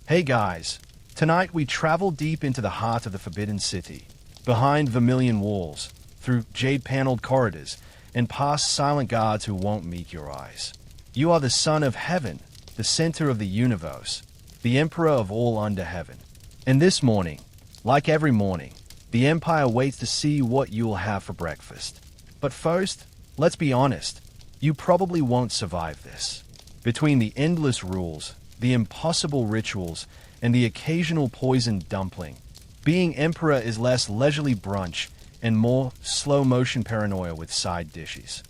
Hey guys, tonight we travel deep into the heart of the Forbidden City, behind vermilion walls, through jade-paneled corridors, and past silent guards who won't meet your eyes. You are the son of heaven, the center of the universe, the emperor of all under heaven. And this morning, like every morning, the Empire waits to see what you'll have for breakfast. But first, let's be honest, you probably won't survive this. Between the endless rules, the impossible rituals, and the occasional poisoned dumpling, being emperor is less leisurely brunch and more slow-motion paranoia with side dishes.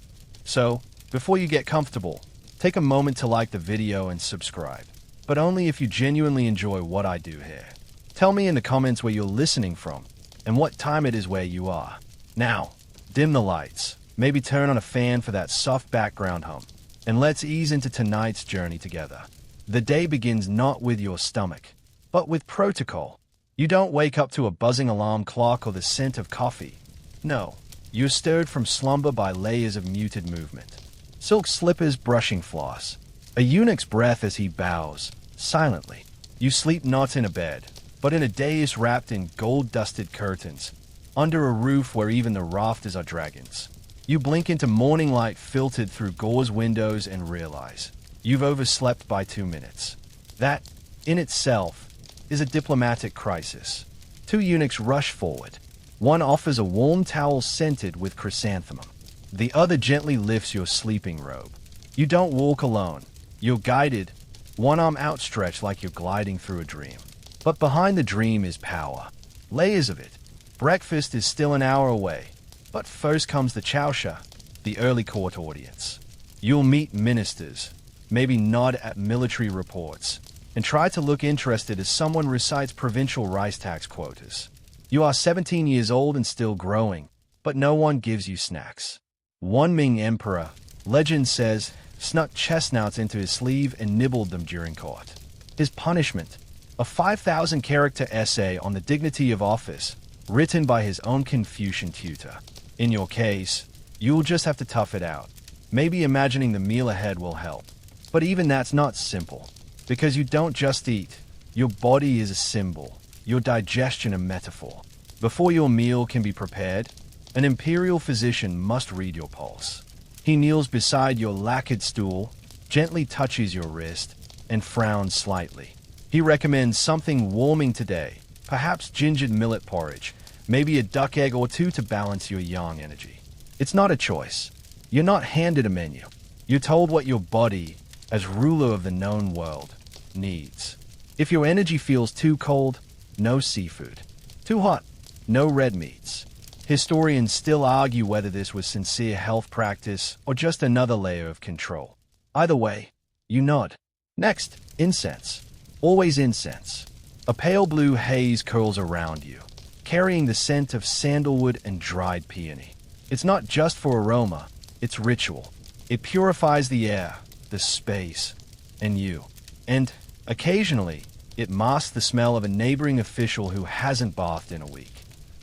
So, before you get comfortable, take a moment to like the video and subscribe, but only if you genuinely enjoy what I do here. Tell me in the comments where you're listening from and what time it is where you are. Now, dim the lights, maybe turn on a fan for that soft background hum, and let's ease into tonight's journey together. The day begins not with your stomach, but with protocol. You don't wake up to a buzzing alarm clock or the scent of coffee. No, you're stirred from slumber by layers of muted movement. Silk slippers brushing floss. A eunuch's breath as he bows, silently. You sleep not in a bed, but in a dais wrapped in gold-dusted curtains, under a roof where even the rafters are dragons. You blink into morning light filtered through gauze windows and realize you've overslept by 2 minutes. That, in itself, is a diplomatic crisis. Two eunuchs rush forward. One offers a warm towel scented with chrysanthemum. The other gently lifts your sleeping robe. You don't walk alone. You're guided, one arm outstretched like you're gliding through a dream. But behind the dream is power. Layers of it. Breakfast is still an hour away. But first comes the chowsha, the early court audience. You'll meet ministers, maybe nod at military reports, and try to look interested as someone recites provincial rice tax quotas. You are 17 years old and still growing, but no one gives you snacks. One Ming emperor, legend says, snuck chestnuts into his sleeve and nibbled them during court. His punishment, a 5,000-character essay on the dignity of office, written by his own Confucian tutor. In your case, you'll just have to tough it out. Maybe imagining the meal ahead will help. But even that's not simple, because you don't just eat. Your body is a symbol, your digestion a metaphor. Before your meal can be prepared, an imperial physician must read your pulse. He kneels beside your lacquered stool, gently touches your wrist, and frowns slightly. He recommends something warming today, perhaps gingered millet porridge, maybe a duck egg or two to balance your yang energy. It's not a choice. You're not handed a menu. You're told what your body, as ruler of the known world, needs. If your energy feels too cold, no seafood. Too hot, no red meats. Historians still argue whether this was sincere health practice or just another layer of control. Either way, you nod. Next, incense. Always incense. A pale blue haze curls around you, carrying the scent of sandalwood and dried peony. It's not just for aroma, it's ritual. It purifies the air, the space, and you. And, occasionally, it masks the smell of a neighboring official who hasn't bathed in a week.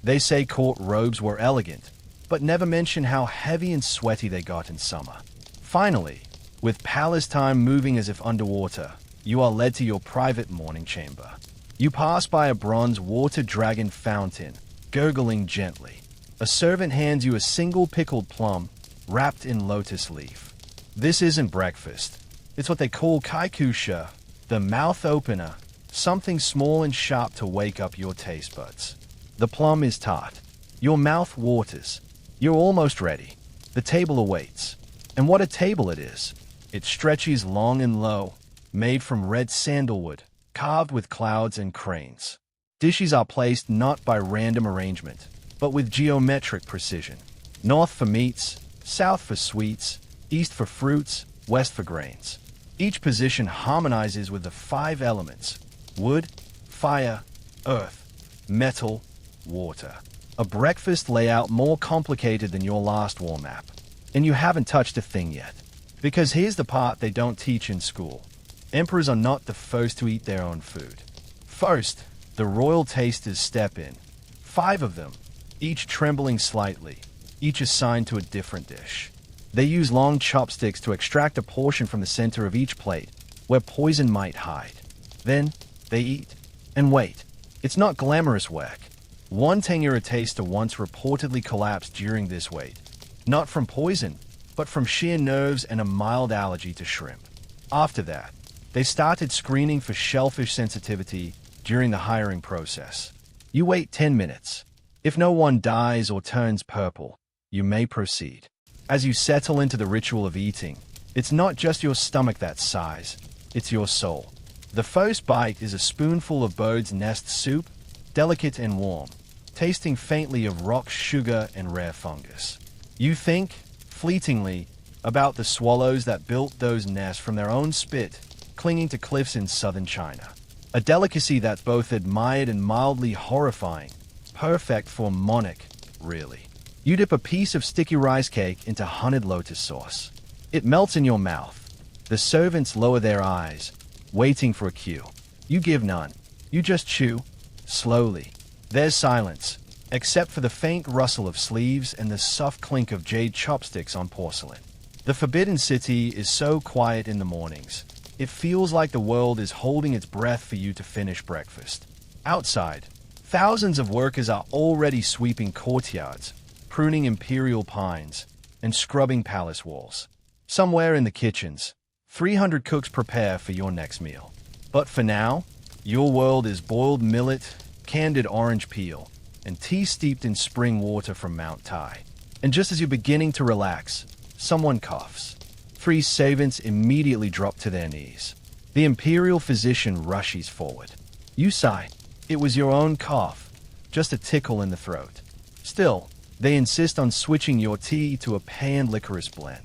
They say court robes were elegant, but never mention how heavy and sweaty they got in summer. Finally, with palace time moving as if underwater, you are led to your private morning chamber. You pass by a bronze water dragon fountain, gurgling gently. A servant hands you a single pickled plum, wrapped in lotus leaf. This isn't breakfast. It's what they call kaikusha, the mouth opener, something small and sharp to wake up your taste buds. The plum is tart. Your mouth waters. You're almost ready. The table awaits. And what a table it is. It stretches long and low, made from red sandalwood, carved with clouds and cranes. Dishes are placed not by random arrangement, but with geometric precision. North for meats, south for sweets, east for fruits, west for grains. Each position harmonizes with the 5 elements: wood, fire, earth, metal, water. A breakfast layout more complicated than your last war map. And you haven't touched a thing yet. Because here's the part they don't teach in school. Emperors are not the first to eat their own food. First, the royal tasters step in. 5 of them, each trembling slightly, each assigned to a different dish. They use long chopsticks to extract a portion from the center of each plate, where poison might hide. Then, They eat and wait. It's not glamorous work. One Tengyura taster once reportedly collapsed during this wait, not from poison, but from sheer nerves and a mild allergy to shrimp. After that, they started screening for shellfish sensitivity during the hiring process. You wait 10 minutes. If no one dies or turns purple, you may proceed. As you settle into the ritual of eating, it's not just your stomach that sighs, it's your soul. The first bite is a spoonful of bird's nest soup, delicate and warm, tasting faintly of rock sugar and rare fungus. You think, fleetingly, about the swallows that built those nests from their own spit, clinging to cliffs in southern China. A delicacy that's both admired and mildly horrifying, perfect for a monarch, really. You dip a piece of sticky rice cake into honeyed lotus sauce. It melts in your mouth. The servants lower their eyes, waiting for a cue. You give none. You just chew, slowly. There's silence, except for the faint rustle of sleeves and the soft clink of jade chopsticks on porcelain. The Forbidden City is so quiet in the mornings. It feels like the world is holding its breath for you to finish breakfast. Outside, thousands of workers are already sweeping courtyards, pruning imperial pines, and scrubbing palace walls. Somewhere in the kitchens, 300 cooks prepare for your next meal. But for now, your world is boiled millet, candied orange peel, and tea steeped in spring water from Mount Tai. And just as you're beginning to relax, someone coughs. 3 servants immediately drop to their knees. The imperial physician rushes forward. You sigh. It was your own cough, just a tickle in the throat. Still, they insist on switching your tea to a panned licorice blend.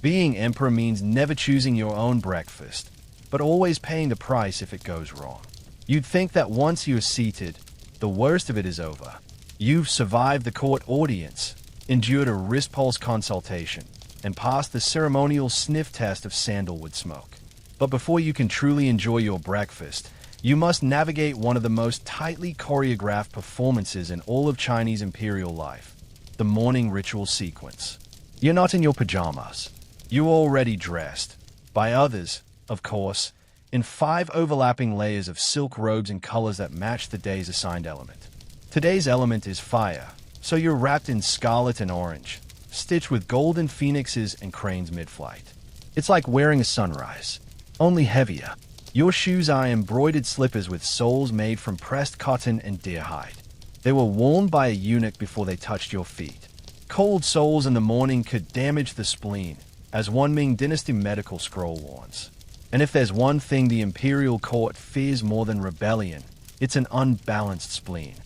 Being emperor means never choosing your own breakfast, but always paying the price if it goes wrong. You'd think that once you're seated, the worst of it is over. You've survived the court audience, endured a wrist pulse consultation, and passed the ceremonial sniff test of sandalwood smoke. But before you can truly enjoy your breakfast, you must navigate one of the most tightly choreographed performances in all of Chinese imperial life, the morning ritual sequence. You're not in your pajamas. You're already dressed, by others, of course, in 5 overlapping layers of silk robes in colors that match the day's assigned element. Today's element is fire, so you're wrapped in scarlet and orange, stitched with golden phoenixes and cranes mid-flight. It's like wearing a sunrise, only heavier. Your shoes are embroidered slippers with soles made from pressed cotton and deer hide. They were worn by a eunuch before they touched your feet. Cold soles in the morning could damage the spleen, as one Ming Dynasty medical scroll warns. And if there's one thing the imperial court fears more than rebellion, it's an unbalanced spleen.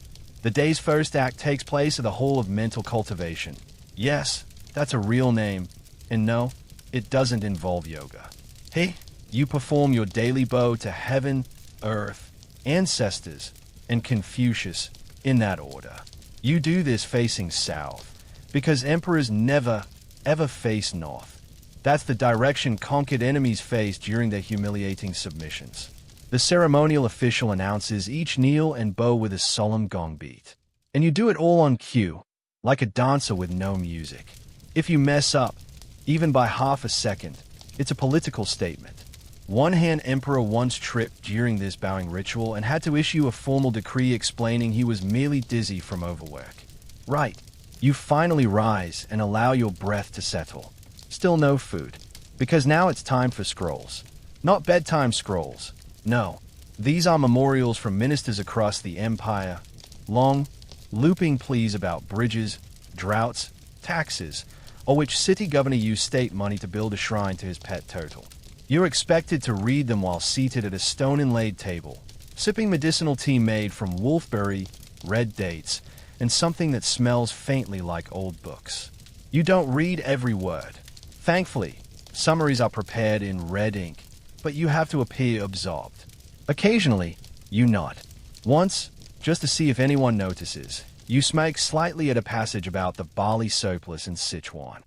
The day's first act takes place at the Hall of Mental Cultivation. Yes, that's a real name. And no, it doesn't involve yoga. Hey, you perform your daily bow to heaven, earth, ancestors, and Confucius in that order. You do this facing south, because emperors never, ever face north. That's the direction conquered enemies face during their humiliating submissions. The ceremonial official announces each kneel and bow with a solemn gong beat. And you do it all on cue, like a dancer with no music. If you mess up, even by half a second, it's a political statement. One Han emperor once tripped during this bowing ritual and had to issue a formal decree explaining he was merely dizzy from overwork. Right, you finally rise and allow your breath to settle. Still no food, because now it's time for scrolls. Not bedtime scrolls. No, these are memorials from ministers across the empire. Long, looping pleas about bridges, droughts, taxes, or which city governor used state money to build a shrine to his pet turtle. You're expected to read them while seated at a stone-inlaid table, sipping medicinal tea made from wolfberry, red dates, and something that smells faintly like old books. You don't read every word. Thankfully, summaries are prepared in red ink, but you have to appear absorbed. Occasionally, you nod. Once, just to see if anyone notices, you smirk slightly at a passage about the barley surplus in Sichuan.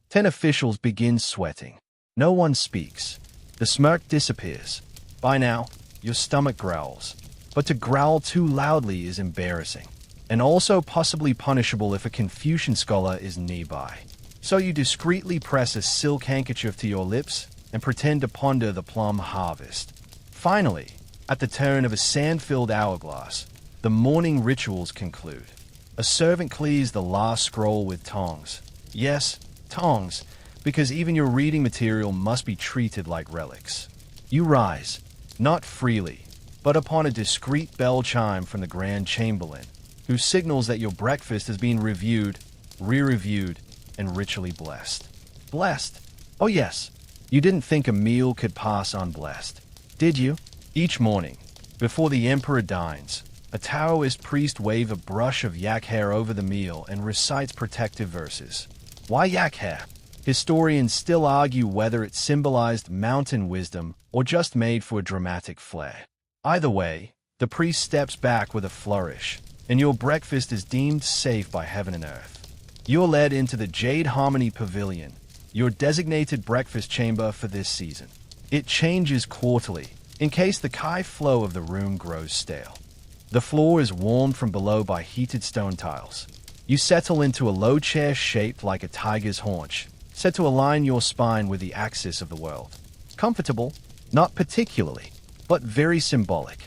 10 officials begin sweating. No one speaks. The smirk disappears. By now, your stomach growls. But to growl too loudly is embarrassing, and also possibly punishable if a Confucian scholar is nearby. So you discreetly press a silk handkerchief to your lips and pretend to ponder the plum harvest. Finally, At the turn of a sand-filled hourglass, the morning rituals conclude. A servant clears the last scroll with tongs. Yes, tongs, because even your reading material must be treated like relics. You rise, not freely, but upon a discreet bell chime from the Grand Chamberlain, who signals that your breakfast is being reviewed, re-reviewed, and ritually blessed. Blessed? Oh yes, you didn't think a meal could pass unblessed, did you? Each morning, before the emperor dines, a Taoist priest waves a brush of yak hair over the meal and recites protective verses. Why yak hair? Historians still argue whether it symbolized mountain wisdom or just made for a dramatic flair. Either way, the priest steps back with a flourish, and your breakfast is deemed safe by heaven and earth. You're led into the Jade Harmony Pavilion, your designated breakfast chamber for this season. It changes quarterly, in case the kai flow of the room grows stale. The floor is warmed from below by heated stone tiles. You settle into a low chair shaped like a tiger's haunch, set to align your spine with the axis of the world. Comfortable? Not particularly, but very symbolic.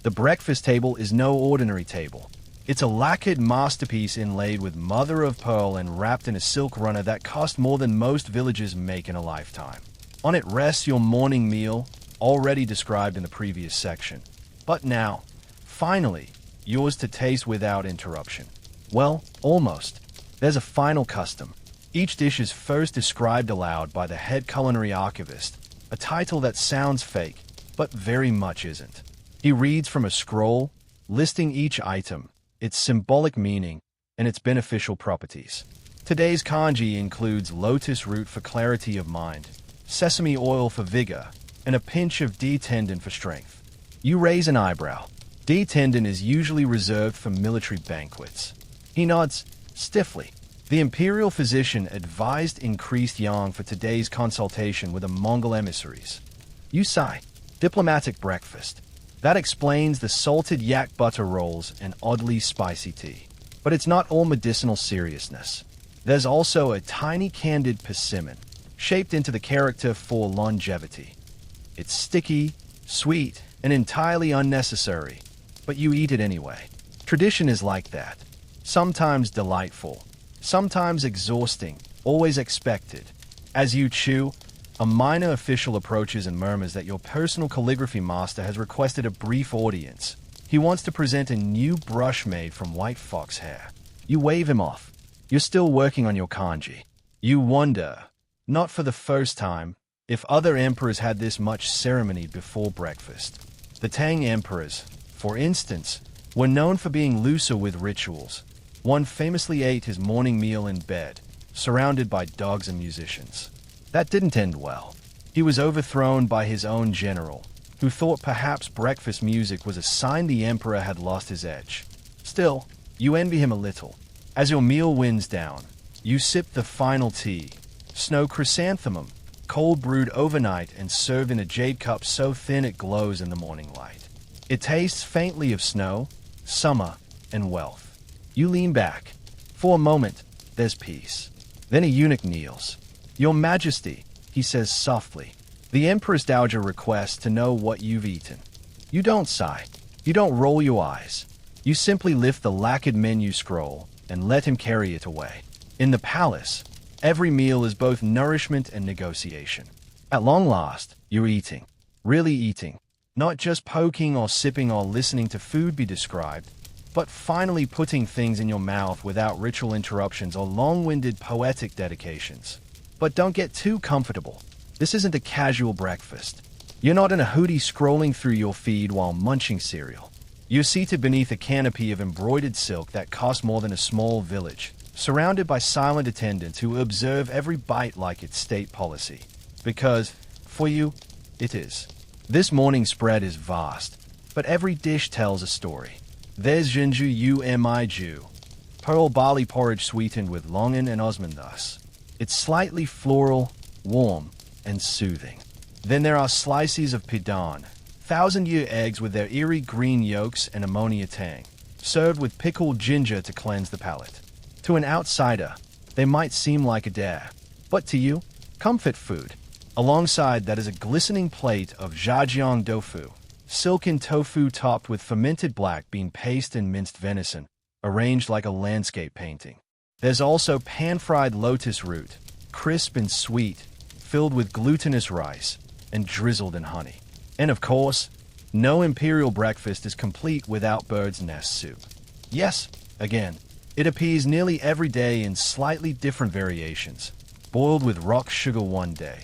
The breakfast table is no ordinary table. It's a lacquered masterpiece inlaid with mother of pearl and wrapped in a silk runner that cost more than most villages make in a lifetime. On it rests your morning meal, already described in the previous section. But now, finally, yours to taste without interruption. Well, almost. There's a final custom. Each dish is first described aloud by the head culinary archivist, a title that sounds fake, but very much isn't. He reads from a scroll, listing each item, its symbolic meaning, and its beneficial properties. Today's kanji includes lotus root for clarity of mind, sesame oil for vigor, and a pinch of D-tendon for strength. You raise an eyebrow. D-tendon is usually reserved for military banquets. He nods stiffly. The imperial physician advised increased yang for today's consultation with the Mongol emissaries. You sigh. Diplomatic breakfast. That explains the salted yak butter rolls and oddly spicy tea. But it's not all medicinal seriousness. There's also a tiny candid persimmon, shaped into the character for longevity. It's sticky, sweet, and entirely unnecessary, but you eat it anyway. Tradition is like that. Sometimes delightful, sometimes exhausting, always expected. As you chew, a minor official approaches and murmurs that your personal calligraphy master has requested a brief audience. He wants to present a new brush made from white fox hair. You wave him off. You're still working on your kanji. You wonder, not for the first time, if other emperors had this much ceremony before breakfast. The Tang emperors, for instance, were known for being looser with rituals. One famously ate his morning meal in bed, surrounded by dogs and musicians. That didn't end well. He was overthrown by his own general, who thought perhaps breakfast music was a sign the emperor had lost his edge. Still, you envy him a little. As your meal winds down, you sip the final tea, snow chrysanthemum, cold brewed overnight and served in a jade cup so thin it glows in the morning light. It tastes faintly of snow, summer, and wealth. You lean back. For a moment, there's peace. Then a eunuch kneels. "Your Majesty," he says softly, "the Empress Dowager requests to know what you've eaten." You don't sigh. You don't roll your eyes. You simply lift the lacquered menu scroll and let him carry it away. In the palace, every meal is both nourishment and negotiation. At long last, you're eating. Really eating. Not just poking or sipping or listening to food be described, but finally putting things in your mouth without ritual interruptions or long-winded poetic dedications. But don't get too comfortable. This isn't a casual breakfast. You're not in a hoodie scrolling through your feed while munching cereal. You're seated beneath a canopy of embroidered silk that costs more than a small village, surrounded by silent attendants who observe every bite like it's state policy. Because, for you, it is. This morning spread is vast, but every dish tells a story. There's Jinju Umi Ju, pearl barley porridge sweetened with longan and osmanthus. It's slightly floral, warm, and soothing. Then there are slices of pidan, thousand-year eggs with their eerie green yolks and ammonia tang, served with pickled ginger to cleanse the palate. To an outsider, they might seem like a dare, but to you, comfort food. Alongside that is a glistening plate of zhajiang tofu, silken tofu topped with fermented black bean paste and minced venison, arranged like a landscape painting. There's also pan-fried lotus root, crisp and sweet, filled with glutinous rice, and drizzled in honey. And of course, no imperial breakfast is complete without bird's nest soup. Yes, again, it appears nearly every day in slightly different variations, boiled with rock sugar one day,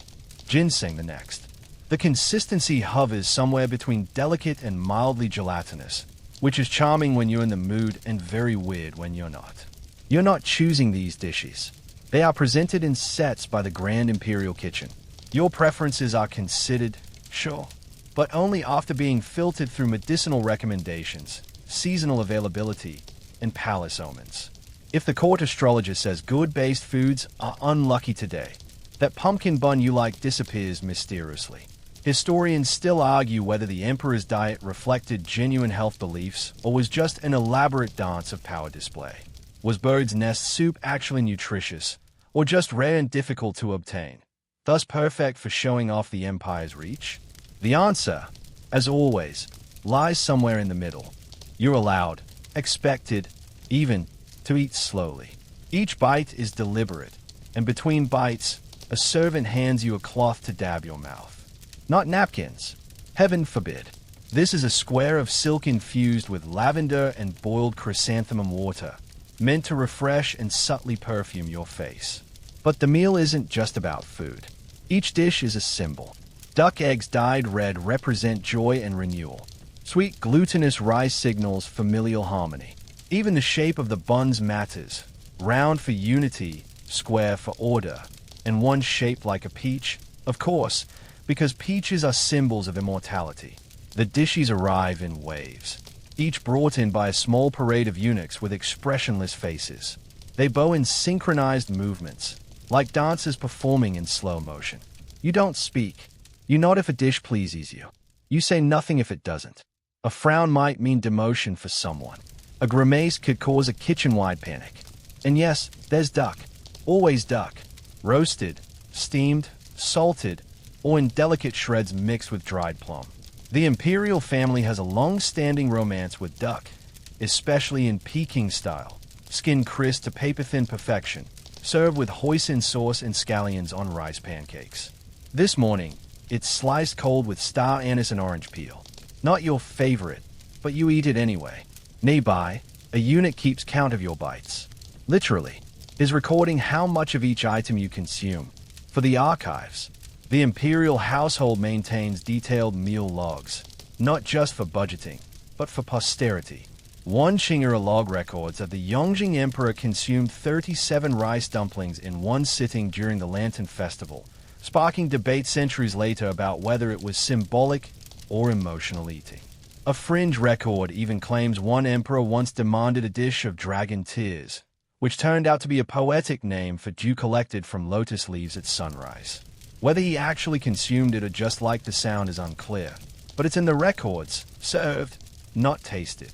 ginseng the next. The consistency hovers somewhere between delicate and mildly gelatinous, which is charming when you're in the mood and very weird when you're not. You're not choosing these dishes. They are presented in sets by the Grand Imperial Kitchen. Your preferences are considered, sure, but only after being filtered through medicinal recommendations, seasonal availability, and palace omens. If the court astrologer says good-based foods are unlucky today, that pumpkin bun you like disappears mysteriously. Historians still argue whether the emperor's diet reflected genuine health beliefs or was just an elaborate dance of power display. Was bird's nest soup actually nutritious, or just rare and difficult to obtain, thus perfect for showing off the empire's reach? The answer, as always, lies somewhere in the middle. You're allowed, expected, even, to eat slowly. Each bite is deliberate, and between bites, a servant hands you a cloth to dab your mouth. Not napkins. Heaven forbid. This is a square of silk infused with lavender and boiled chrysanthemum water, meant to refresh and subtly perfume your face. But the meal isn't just about food. Each dish is a symbol. Duck eggs dyed red represent joy and renewal. Sweet glutinous rice signals familial harmony. Even the shape of the buns matters. Round for unity, square for order, and one shaped like a peach, of course, because peaches are symbols of immortality. The dishes arrive in waves, each brought in by a small parade of eunuchs with expressionless faces. They bow in synchronized movements, like dancers performing in slow motion. You don't speak. You nod if a dish pleases you. You say nothing if it doesn't. A frown might mean demotion for someone. A grimace could cause a kitchen-wide panic. And yes, there's duck. Always duck. Roasted, steamed, salted, or in delicate shreds mixed with dried plum. The imperial family has a long-standing romance with duck, especially in Peking style, skinned crisp to paper-thin perfection, served with hoisin sauce and scallions on rice pancakes. This morning, it's sliced cold with star anise and orange peel. Not your favorite, but you eat it anyway. Nearby, a eunuch keeps count of your bites. Literally, is recording how much of each item you consume. For the archives, the imperial household maintains detailed meal logs, not just for budgeting, but for posterity. One Qing'er log records that the Yongjing emperor consumed 37 rice dumplings in one sitting during the Lantern Festival, sparking debate centuries later about whether it was symbolic or emotional eating. A fringe record even claims one emperor once demanded a dish of dragon tears, which turned out to be a poetic name for dew collected from lotus leaves at sunrise. Whether he actually consumed it or just liked the sound is unclear, but it's in the records, served, not tasted.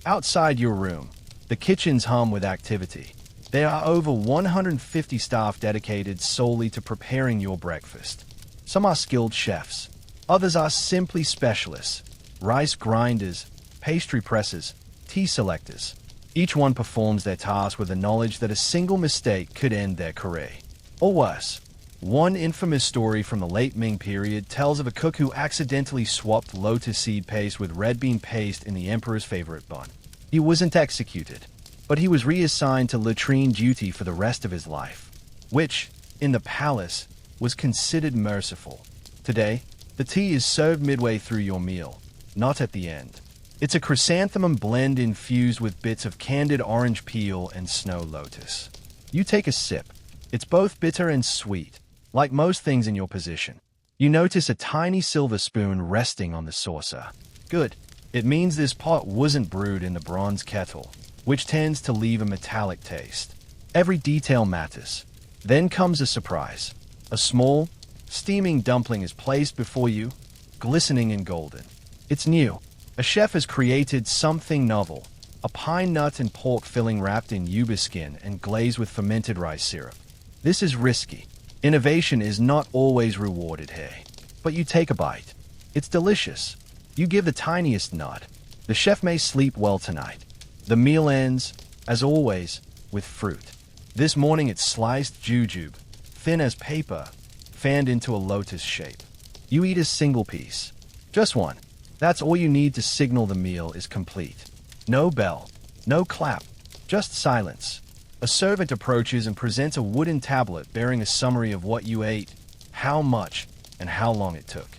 Outside your room, the kitchens hum with activity. There are over 150 staff dedicated solely to preparing your breakfast. Some are skilled chefs, others are simply specialists, rice grinders, pastry pressers, tea selectors. Each one performs their task with the knowledge that a single mistake could end their career. Or worse. One infamous story from the late Ming period tells of a cook who accidentally swapped lotus seed paste with red bean paste in the emperor's favorite bun. He wasn't executed, but he was reassigned to latrine duty for the rest of his life, which, in the palace, was considered merciful. Today, the tea is served midway through your meal, not at the end. It's a chrysanthemum blend infused with bits of candied orange peel and snow lotus. You take a sip. It's both bitter and sweet. Like most things in your position, you notice a tiny silver spoon resting on the saucer. Good. It means this pot wasn't brewed in the bronze kettle, which tends to leave a metallic taste. Every detail matters. Then comes a surprise. A small, steaming dumpling is placed before you, glistening and golden. It's new. A chef has created something novel. A pine nut and pork filling wrapped in yuba skin and glazed with fermented rice syrup. This is risky. Innovation is not always rewarded here. But you take a bite. It's delicious. You give the tiniest nod. The chef may sleep well tonight. The meal ends, as always, with fruit. This morning it's sliced jujube, thin as paper, fanned into a lotus shape. You eat a single piece. Just one. That's all you need to signal the meal is complete. No bell, no clap, just silence. A servant approaches and presents a wooden tablet bearing a summary of what you ate, how much, and how long it took.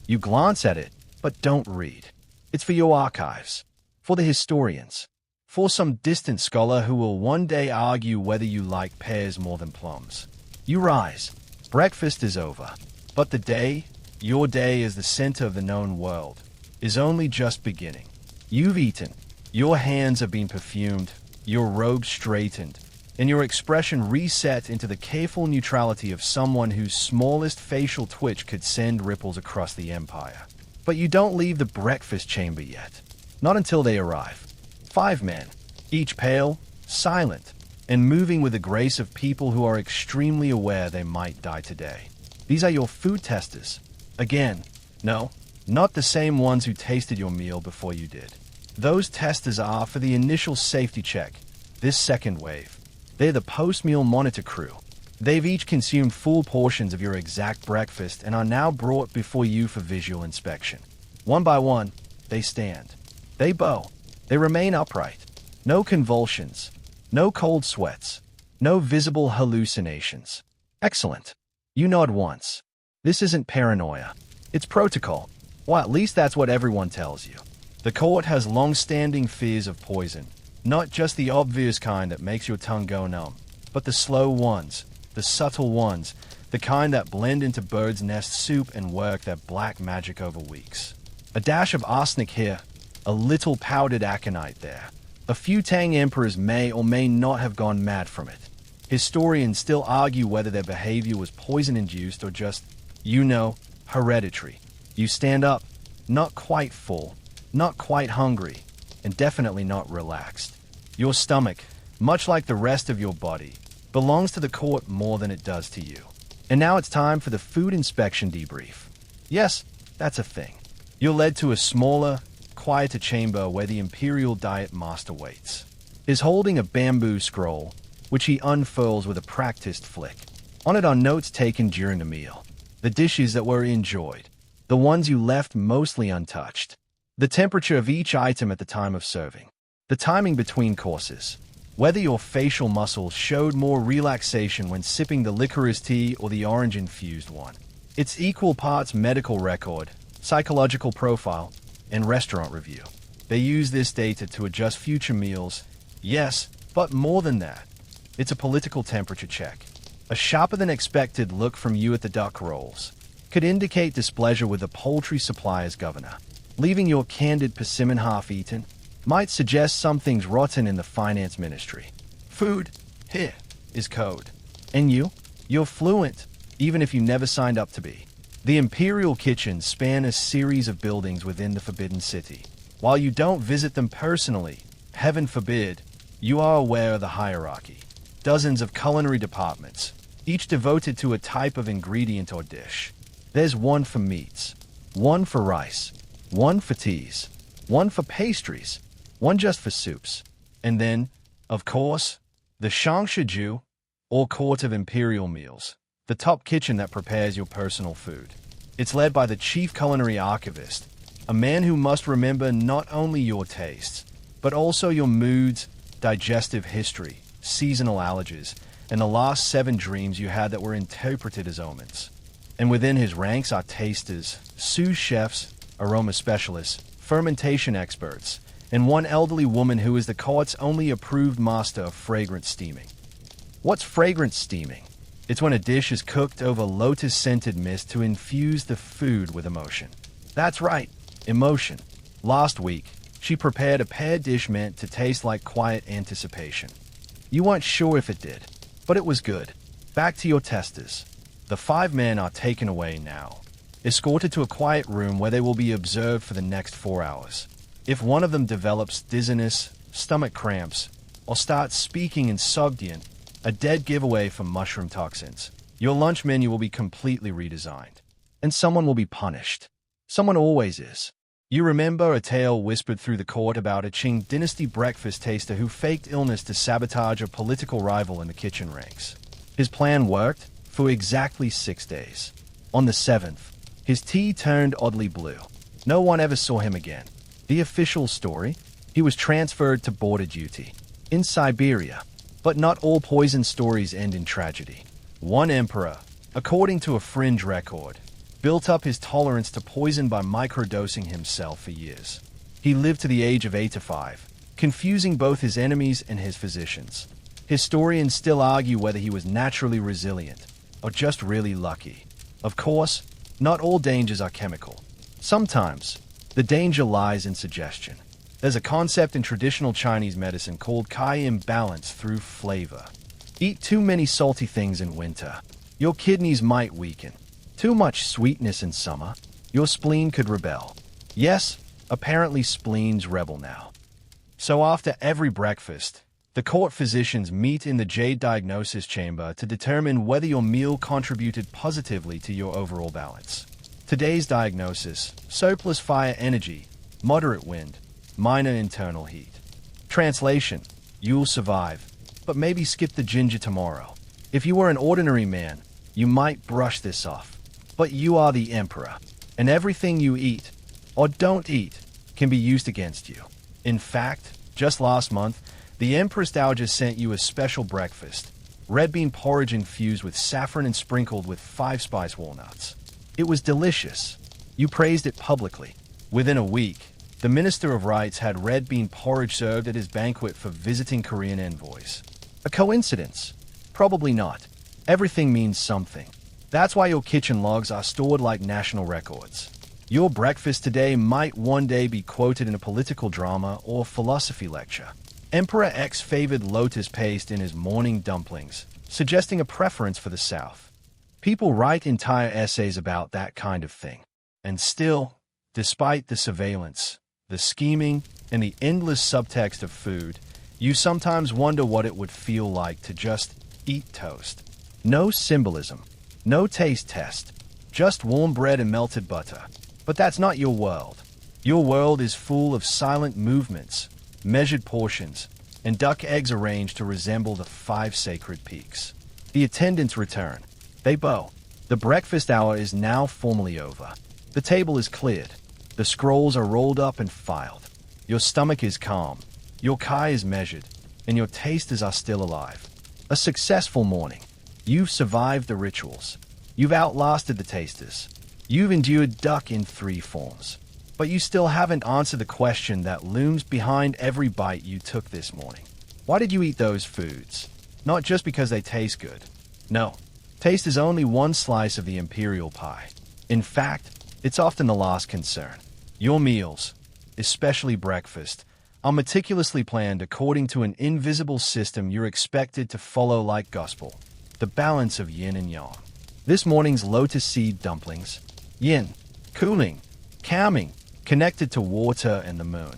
You glance at it, but don't read. It's for your archives, for the historians, for some distant scholar who will one day argue whether you like pears more than plums. You rise. Breakfast is over. But the day, your day as the center of the known world, is only just beginning. You've eaten. Your hands have been perfumed, your robe straightened, and your expression reset into the careful neutrality of someone whose smallest facial twitch could send ripples across the empire. But you don't leave the breakfast chamber yet. Not until they arrive. 5 men, each pale, silent, and moving with the grace of people who are extremely aware they might die today. These are your food testers. Again, no, not the same ones who tasted your meal before you did. Those testers are for the initial safety check, this second wave. They're the post-meal monitor crew. They've each consumed full portions of your exact breakfast and are now brought before you for visual inspection. One by one, they stand. They bow. They remain upright. No convulsions. No cold sweats. No visible hallucinations. Excellent. You nod once. This isn't paranoia. It's protocol. Well, at least that's what everyone tells you. The court has long-standing fears of poison. Not just the obvious kind that makes your tongue go numb, but the slow ones, the subtle ones, the kind that blend into bird's nest soup and work that black magic over weeks. A dash of arsenic here, a little powdered aconite there. A few Tang emperors may or may not have gone mad from it. Historians still argue whether their behavior was poison-induced or just, hereditary. You stand up, not quite full, not quite hungry, and definitely not relaxed. Your stomach, much like the rest of your body, belongs to the court more than it does to you. And now it's time for the food inspection debrief. Yes, that's a thing. You're led to a smaller, quieter chamber where the imperial diet master waits. Is holding a bamboo scroll, which he unfurls with a practiced flick. On it are notes taken during the meal. The dishes that were enjoyed. The ones you left mostly untouched. The temperature of each item at the time of serving. The timing between courses. Whether your facial muscles showed more relaxation when sipping the licorice tea or the orange-infused one. It's equal parts medical record, psychological profile, and restaurant review. They use this data to adjust future meals. Yes, but more than that. It's a political temperature check. A sharper-than-expected look from you at the duck rolls could indicate displeasure with the poultry supplier's governor. Leaving your candid persimmon half-eaten might suggest something's rotten in the finance ministry. Food, here, is code. And you're fluent, even if you never signed up to be. The imperial kitchens span a series of buildings within the Forbidden City. While you don't visit them personally, heaven forbid, you are aware of the hierarchy. Dozens of culinary departments, each devoted to a type of ingredient or dish. There's one for meats, one for rice, one for teas, one for pastries, one just for soups. And then, of course, the Shangshiju, or Court of Imperial Meals, the top kitchen that prepares your personal food. It's led by the chief culinary archivist, a man who must remember not only your tastes, but also your moods, digestive history, seasonal allergies, and the last 7 dreams you had that were interpreted as omens. And within his ranks are tasters, sous chefs, aroma specialists, fermentation experts, and one elderly woman who is the court's only approved master of fragrant steaming. What's fragrant steaming? It's when a dish is cooked over lotus-scented mist to infuse the food with emotion. That's right, emotion. Last week, she prepared a pear dish meant to taste like quiet anticipation. You weren't sure if it did, but it was good. Back to your testers. The 5 men are taken away now, escorted to a quiet room where they will be observed for the next 4 hours. If one of them develops dizziness, stomach cramps, or starts speaking in Sogdian, a dead giveaway for mushroom toxins, your lunch menu will be completely redesigned. And someone will be punished. Someone always is. You remember a tale whispered through the court about a Qing dynasty breakfast taster who faked illness to sabotage a political rival in the kitchen ranks. His plan worked for exactly 6 days. On the 7th, his tea turned oddly blue. No one ever saw him again. The official story? He was transferred to border duty in Siberia. But not all poison stories end in tragedy. One emperor, according to a fringe record, built up his tolerance to poison by microdosing himself for years. He lived to the age of 85, confusing both his enemies and his physicians. Historians still argue whether he was naturally resilient or just really lucky. Of course, not all dangers are chemical. Sometimes, the danger lies in suggestion. There's a concept in traditional Chinese medicine called Qi imbalance through flavor. Eat too many salty things in winter. Your kidneys might weaken. Too much sweetness in summer. Your spleen could rebel. Yes, apparently spleens rebel now. So after every breakfast, the court physicians meet in the Jade diagnosis chamber to determine whether your meal contributed positively to your overall balance. Today's diagnosis: surplus fire energy, moderate wind, minor internal heat. Translation: you'll survive, but maybe skip the ginger tomorrow. If you were an ordinary man, you might brush this off. But you are the emperor, and everything you eat, or don't eat, can be used against you. In fact, just last month, the Empress Dowager sent you a special breakfast: red bean porridge infused with saffron and sprinkled with 5-spice walnuts. It was delicious. You praised it publicly. Within a week, the Minister of Rites had red bean porridge served at his banquet for visiting Korean envoys. A coincidence? Probably not. Everything means something. That's why your kitchen logs are stored like national records. Your breakfast today might one day be quoted in a political drama or philosophy lecture. Emperor X favored lotus paste in his morning dumplings, suggesting a preference for the South. People write entire essays about that kind of thing. And still, despite the surveillance, the scheming, and the endless subtext of food, you sometimes wonder what it would feel like to just eat toast. No symbolism, no taste test, just warm bread and melted butter. But that's not your world. Your world is full of silent movements, measured portions, and duck eggs arranged to resemble the 5 sacred peaks. The attendants return. They bow. The breakfast hour is now formally over. The table is cleared. The scrolls are rolled up and filed. Your stomach is calm. Your Qi is measured. And your tasters are still alive. A successful morning. You've survived the rituals. You've outlasted the tasters. You've endured duck in 3 forms. But you still haven't answered the question that looms behind every bite you took this morning. Why did you eat those foods? Not just because they taste good. No. Taste is only one slice of the imperial pie. In fact, it's often the last concern. Your meals, especially breakfast, are meticulously planned according to an invisible system you're expected to follow like gospel. The balance of yin and yang. This morning's lotus seed dumplings. Yin, cooling, calming, connected to water and the moon.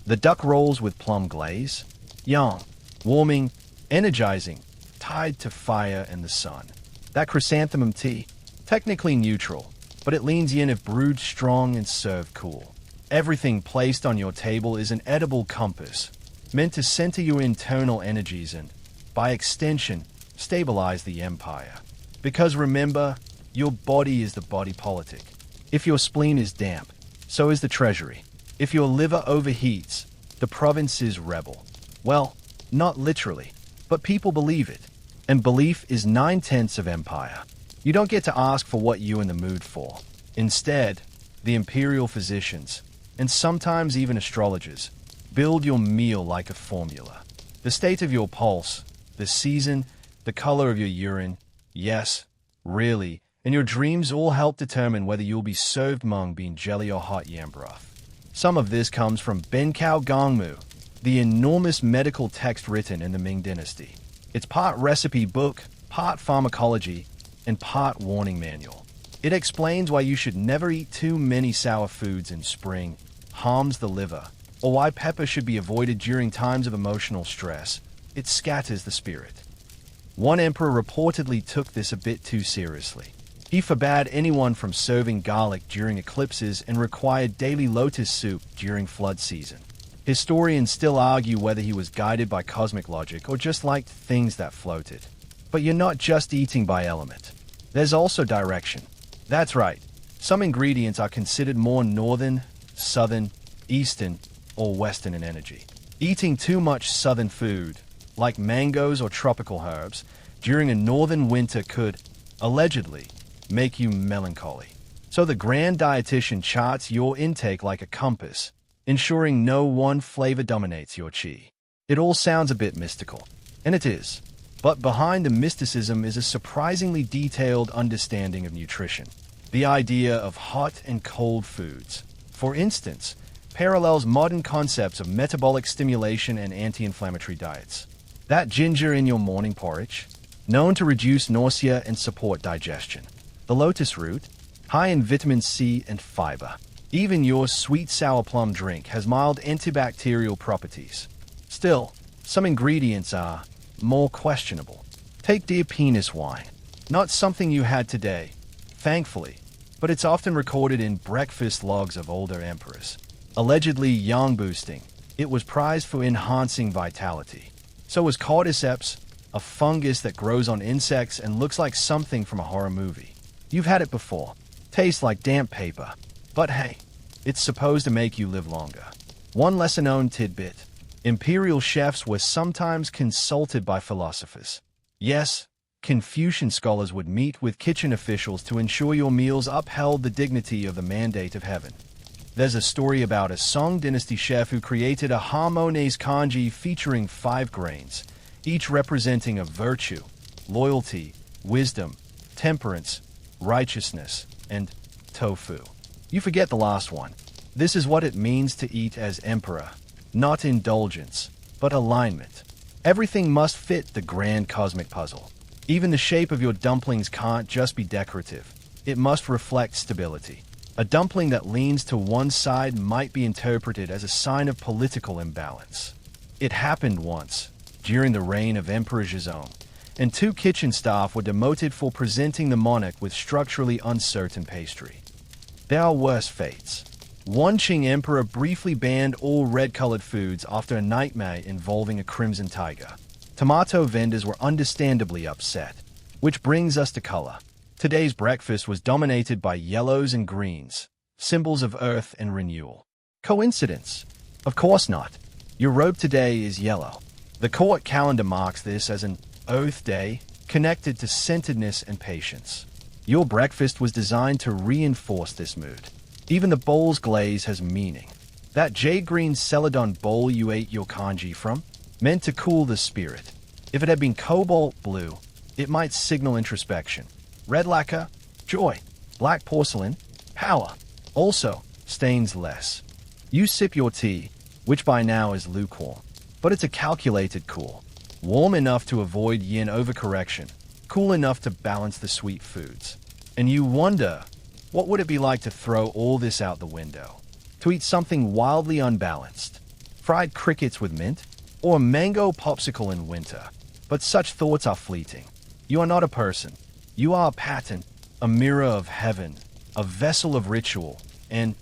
The duck rolls with plum glaze. Yang, warming, energizing, tied to fire and the sun. That chrysanthemum tea, technically neutral, but it leans yin if brewed strong and served cool. Everything placed on your table is an edible compass, meant to center your internal energies and, by extension, stabilize the empire. Because remember, your body is the body politic. If your spleen is damp, so is the treasury. If your liver overheats, the province is rebel. Well, not literally, but people believe it. And belief is 9/10 of empire. You don't get to ask for what you're in the mood for. Instead, the imperial physicians, and sometimes even astrologers, build your meal like a formula. The state of your pulse, the season, the color of your urine, yes, really, and your dreams all help determine whether you'll be served mung bean jelly or hot yam broth. Some of this comes from Benkao Gongmu, the enormous medical text written in the Ming Dynasty. It's part recipe book, part pharmacology, and part warning manual. It explains why you should never eat too many sour foods in spring, harms the liver, or why pepper should be avoided during times of emotional stress. It scatters the spirit. One emperor reportedly took this a bit too seriously. He forbade anyone from serving garlic during eclipses and required daily lotus soup during flood season. Historians still argue whether he was guided by cosmic logic or just liked things that floated. But you're not just eating by element. There's also direction. That's right. Some ingredients are considered more northern, southern, eastern, or western in energy. Eating too much southern food, like mangoes or tropical herbs, during a northern winter could, allegedly, make you melancholy. So the grand dietitian charts your intake like a compass, ensuring no one flavor dominates your chi. It all sounds a bit mystical, and it is. But behind the mysticism is a surprisingly detailed understanding of nutrition. The idea of hot and cold foods, for instance, parallels modern concepts of metabolic stimulation and anti-inflammatory diets. That ginger in your morning porridge, known to reduce nausea and support digestion. The lotus root, high in vitamin C and fiber. Even your sweet sour plum drink has mild antibacterial properties. Still, some ingredients are more questionable. Take deer penis wine. Not something you had today, thankfully, but it's often recorded in breakfast logs of older emperors. Allegedly yang-boosting, it was prized for enhancing vitality. So was cordyceps, a fungus that grows on insects and looks like something from a horror movie. You've had it before. Tastes like damp paper. But hey, it's supposed to make you live longer. One lesser-known tidbit. Imperial chefs were sometimes consulted by philosophers. Yes, Confucian scholars would meet with kitchen officials to ensure your meals upheld the dignity of the mandate of heaven. There's a story about a Song dynasty chef who created a harmonious kanji featuring 5 grains, each representing a virtue, loyalty, wisdom, temperance, righteousness, and tofu. You forget the last one. This is what it means to eat as emperor. Not indulgence, but alignment. Everything must fit the grand cosmic puzzle. Even the shape of your dumplings can't just be decorative. It must reflect stability. A dumpling that leans to one side might be interpreted as a sign of political imbalance. It happened once, during the reign of Emperor Zhizong, and 2 kitchen staff were demoted for presenting the monarch with structurally uncertain pastry. There are worse fates. One Qing emperor briefly banned all red-colored foods after a nightmare involving a crimson tiger. Tomato vendors were understandably upset. Which brings us to color. Today's breakfast was dominated by yellows and greens, symbols of earth and renewal. Coincidence? Of course not. Your robe today is yellow. The court calendar marks this as an Earth Day, connected to centeredness and patience. Your breakfast was designed to reinforce this mood. Even the bowl's glaze has meaning. That jade green celadon bowl you ate your kanji from, meant to cool the spirit. If it had been cobalt blue, it might signal introspection. Red lacquer, joy. Black porcelain, power. Also, stains less. You sip your tea, which by now is lukewarm, but it's a calculated cool. Warm enough to avoid yin overcorrection, cool enough to balance the sweet foods. And you wonder, what would it be like to throw all this out the window? To eat something wildly unbalanced? Fried crickets with mint? Or a mango popsicle in winter? But such thoughts are fleeting. You are not a person. You are a pattern, a mirror of heaven, a vessel of ritual, and,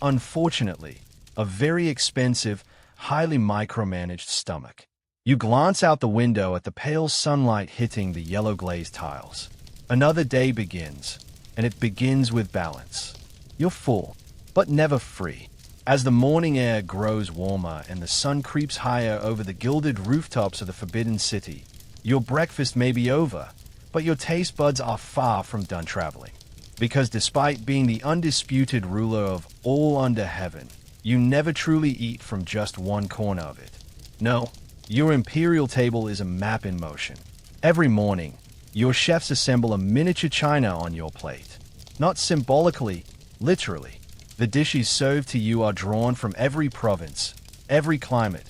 unfortunately, a very expensive, highly micromanaged stomach. You glance out the window at the pale sunlight hitting the yellow glazed tiles. Another day begins, and it begins with balance. You're full, but never free. As the morning air grows warmer and the sun creeps higher over the gilded rooftops of the Forbidden City, your breakfast may be over, but your taste buds are far from done traveling. Because despite being the undisputed ruler of all under heaven, you never truly eat from just one corner of it. No, your imperial table is a map in motion. Every morning, your chefs assemble a miniature china on your plate. Not symbolically, literally. The dishes served to you are drawn from every province, every climate,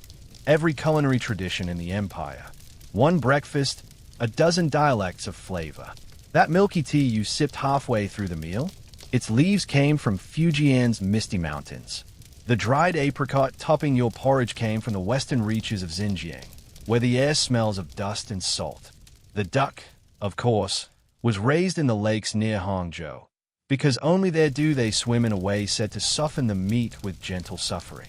every culinary tradition in the empire. One breakfast, a dozen dialects of flavor. That milky tea you sipped halfway through the meal, its leaves came from Fujian's misty mountains. The dried apricot topping your porridge came from the western reaches of Xinjiang, where the air smells of dust and salt. The duck, of course, was raised in the lakes near Hangzhou, because only there do they swim in a way said to soften the meat with gentle suffering.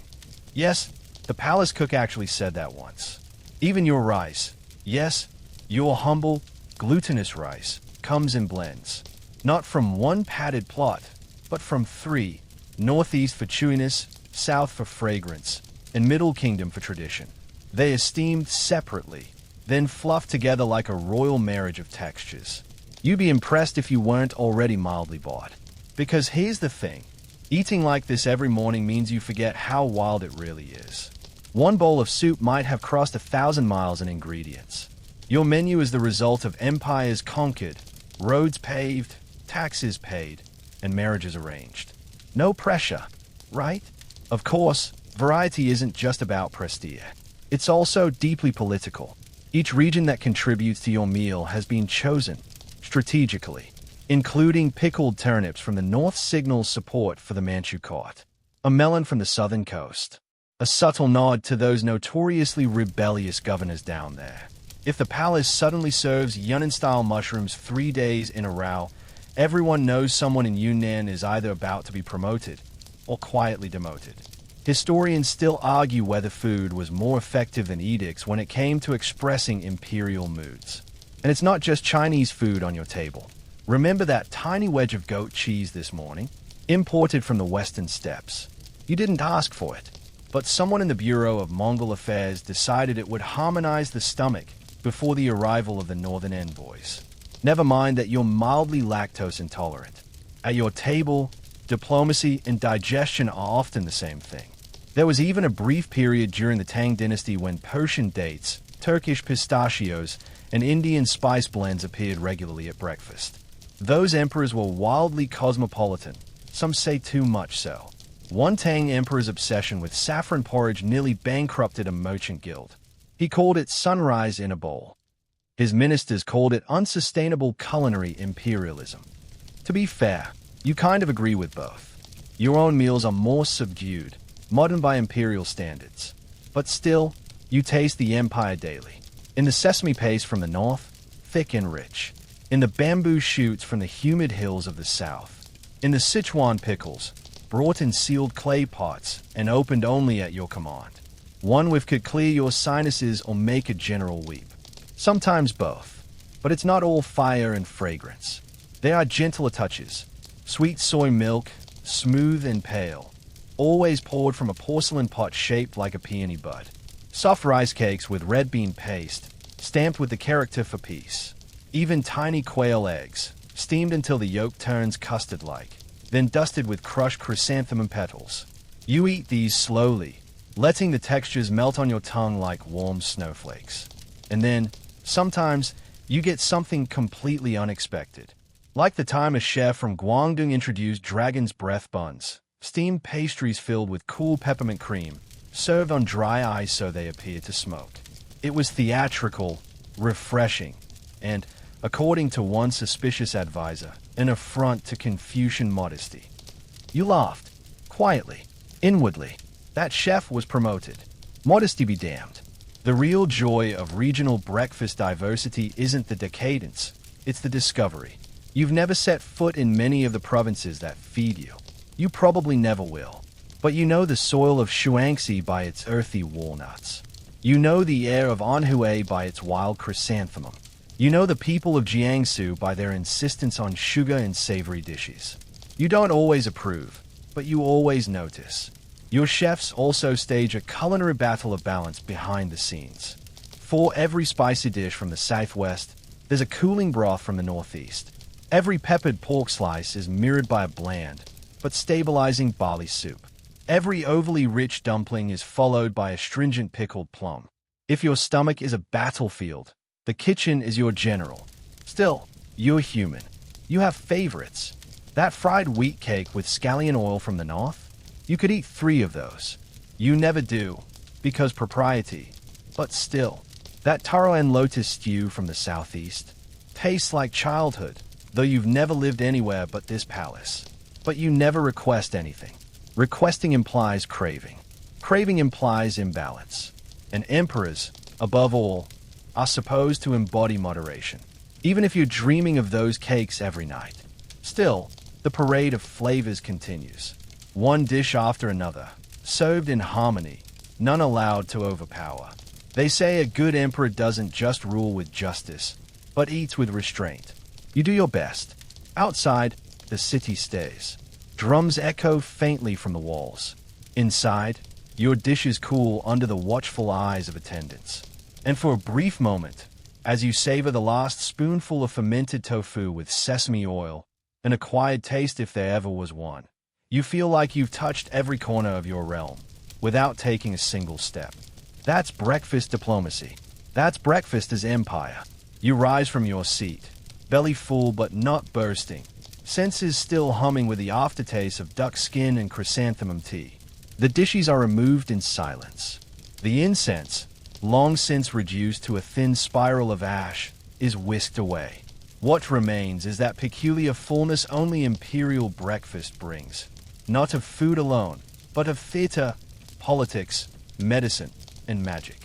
Yes, the palace cook actually said that once. Even your rice, yes, your humble, glutinous rice, comes in blends. Not from one padded plot, but from three: northeast for chewiness, south for fragrance, and middle kingdom for tradition. They are steamed separately, then fluffed together like a royal marriage of textures. You'd be impressed if you weren't already mildly bored. Because here's the thing, eating like this every morning means you forget how wild it really is. One bowl of soup might have crossed 1,000 miles in ingredients. Your menu is the result of empires conquered, roads paved, taxes paid, and marriages arranged. No pressure, right? Of course, variety isn't just about prestige. It's also deeply political. Each region that contributes to your meal has been chosen strategically, including pickled turnips from the north signals support for the Manchu court, a melon from the southern coast, a subtle nod to those notoriously rebellious governors down there. If the palace suddenly serves Yunnan-style mushrooms 3 days in a row, everyone knows someone in Yunnan is either about to be promoted or quietly demoted. Historians still argue whether food was more effective than edicts when it came to expressing imperial moods. And it's not just Chinese food on your table. Remember that tiny wedge of goat cheese this morning? Imported from the western steppes. You didn't ask for it, but someone in the Bureau of Mongol Affairs decided it would harmonize the stomach before the arrival of the northern envoys. Never mind that you're mildly lactose intolerant. At your table, diplomacy and digestion are often the same thing. There was even a brief period during the Tang dynasty when Persian dates, Turkish pistachios, and Indian spice blends appeared regularly at breakfast. Those emperors were wildly cosmopolitan, some say too much so. One Tang emperor's obsession with saffron porridge nearly bankrupted a merchant guild. He called it sunrise in a bowl. His ministers called it unsustainable culinary imperialism. To be fair, you kind of agree with both. Your own meals are more subdued, modern by imperial standards. But still, you taste the empire daily. In the sesame paste from the north, thick and rich. In the bamboo shoots from the humid hills of the south. In the Sichuan pickles, brought in sealed clay pots and opened only at your command. One whiff could clear your sinuses or make a general weep. Sometimes both. But it's not all fire and fragrance. There are gentler touches. Sweet soy milk, smooth and pale. Always poured from a porcelain pot shaped like a peony bud. Soft rice cakes with red bean paste, stamped with the character for peace. Even tiny quail eggs, steamed until the yolk turns custard-like, then dusted with crushed chrysanthemum petals. You eat these slowly, letting the textures melt on your tongue like warm snowflakes. And then, sometimes, you get something completely unexpected. Like the time a chef from Guangdong introduced dragon's breath buns, steamed pastries filled with cool peppermint cream, served on dry ice so they appear to smoke. It was theatrical, refreshing, and, according to one suspicious advisor, an affront to Confucian modesty. You laughed, quietly, inwardly. That chef was promoted. Modesty be damned. The real joy of regional breakfast diversity isn't the decadence, it's the discovery. You've never set foot in many of the provinces that feed you. You probably never will. But you know the soil of Shuangxi by its earthy walnuts. You know the air of Anhui by its wild chrysanthemum. You know the people of Jiangsu by their insistence on sugar and savory dishes. You don't always approve, but you always notice. Your chefs also stage a culinary battle of balance behind the scenes. For every spicy dish from the southwest, there's a cooling broth from the northeast. Every peppered pork slice is mirrored by a bland, but stabilizing barley soup. Every overly rich dumpling is followed by a stringent pickled plum. If your stomach is a battlefield, the kitchen is your general. Still, you're human. You have favorites. That fried wheat cake with scallion oil from the north? You could eat 3 of those. You never do, because propriety. But still, that taro and lotus stew from the southeast tastes like childhood, though you've never lived anywhere but this palace. But you never request anything. Requesting implies craving. Craving implies imbalance. And emperors, above all, are supposed to embody moderation. even if you're dreaming of those cakes every night. Still, the parade of flavors continues. One dish after another, served in harmony, none allowed to overpower. They say a good emperor doesn't just rule with justice, but eats with restraint. You do your best. Outside, the city stays. Drums echo faintly from the walls. Inside, your dishes cool under the watchful eyes of attendants. And for a brief moment, as you savor the last spoonful of fermented tofu with sesame oil, an acquired taste if there ever was one, you feel like you've touched every corner of your realm without taking a single step. That's breakfast diplomacy. That's breakfast as empire. You rise from your seat, belly full but not bursting, senses still humming with the aftertaste of duck skin and chrysanthemum tea. The dishes are removed in silence. The incense, long since reduced to a thin spiral of ash, is whisked away. What remains is that peculiar fullness only imperial breakfast brings, not of food alone, but of theater, politics, medicine, and magic.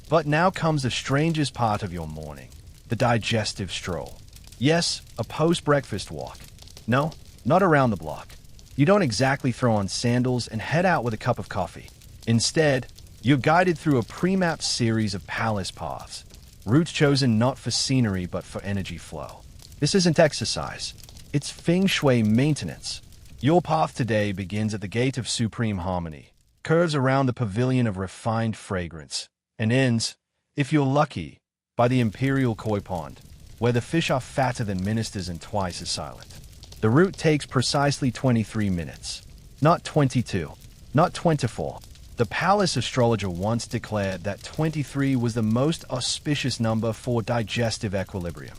But now comes the strangest part of your morning, the digestive stroll. Yes, a post-breakfast walk. No, not around the block. You don't exactly throw on sandals and head out with a cup of coffee. Instead, you're guided through a pre-mapped series of palace paths, routes chosen not for scenery but for energy flow. This isn't exercise. It's feng shui maintenance. Your path today begins at the gate of supreme harmony, curves around the pavilion of refined fragrance, and ends, if you're lucky, by the imperial koi pond, where the fish are fatter than ministers and twice as silent. The route takes precisely 23 minutes. Not 22. Not 24. The palace astrologer once declared that 23 was the most auspicious number for digestive equilibrium.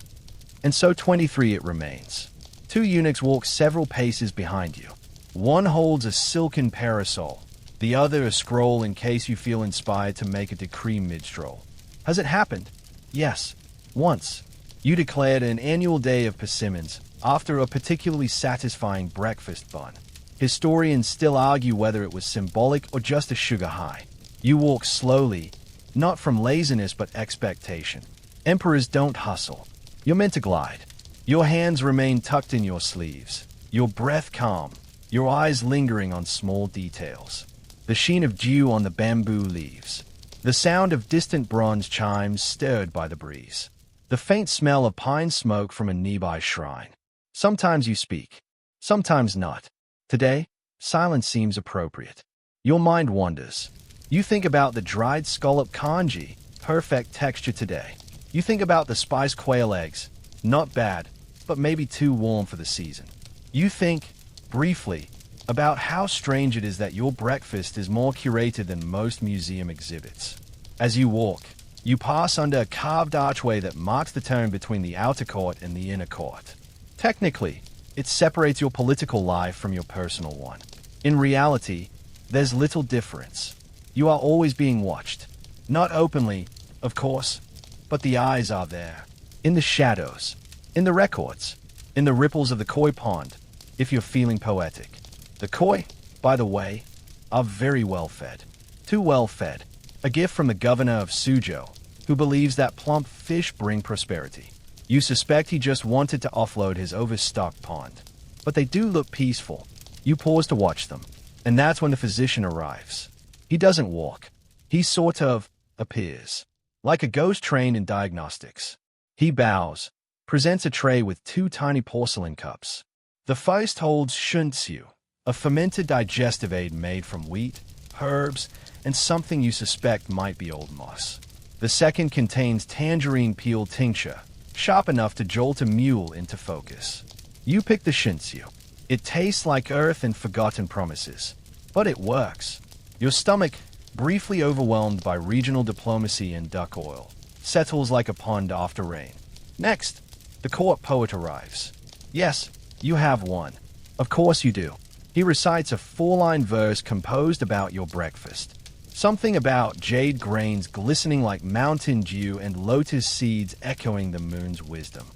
And so 23 it remains. Two eunuchs walk several paces behind you. One holds a silken parasol, the other a scroll in case you feel inspired to make a decree mid-stroll. Has it happened? Yes. Once. You declared an annual day of persimmons after a particularly satisfying breakfast bun. Historians still argue whether it was symbolic or just a sugar high. You walk slowly, not from laziness but expectation. Emperors don't hustle. You're meant to glide. Your hands remain tucked in your sleeves, your breath calm, your eyes lingering on small details. The sheen of dew on the bamboo leaves, the sound of distant bronze chimes stirred by the breeze, the faint smell of pine smoke from a nearby shrine. Sometimes you speak, sometimes not. Today, silence seems appropriate. Your mind wanders. You think about the dried scallop congee, perfect texture today. You think about the spiced quail eggs, not bad, but maybe too warm for the season. You think, briefly, about how strange it is that your breakfast is more curated than most museum exhibits. As you walk, you pass under a carved archway that marks the turn between the outer court and the inner court. Technically, it separates your political life from your personal one. In reality, there's little difference. You are always being watched. Not openly, of course, but the eyes are there. In the shadows, in the records, in the ripples of the koi pond, if you're feeling poetic. The koi, by the way, are very well fed. Too well fed. A gift from the governor of Suzhou, who believes that plump fish bring prosperity. You suspect he just wanted to offload his overstocked pond. But they do look peaceful. You pause to watch them. And that's when the physician arrives. He doesn't walk. He sort of appears. Like a ghost trained in diagnostics. He bows, presents a tray with two tiny porcelain cups. The first holds shuntsu, a fermented digestive aid made from wheat, herbs, and something you suspect might be old moss. The second contains tangerine peel tincture, sharp enough to jolt a mule into focus. You pick the shuntsu. It tastes like earth and forgotten promises. But it works. Your stomach, briefly overwhelmed by regional diplomacy and duck oil, settles like a pond after rain. Next, the court poet arrives. Yes, you have one. Of course you do. He recites a four-line verse composed about your breakfast. Something about jade grains glistening like mountain dew and lotus seeds echoing the moon's wisdom.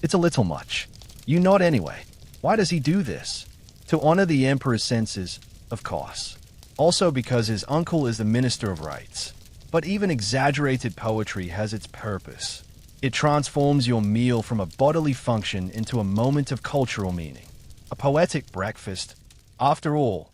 It's a little much. You nod anyway. Why does he do this? To honor the emperor's senses, of course. Also because his uncle is the minister of rights. But even exaggerated poetry has its purpose. It transforms your meal from a bodily function into a moment of cultural meaning. A poetic breakfast, after all,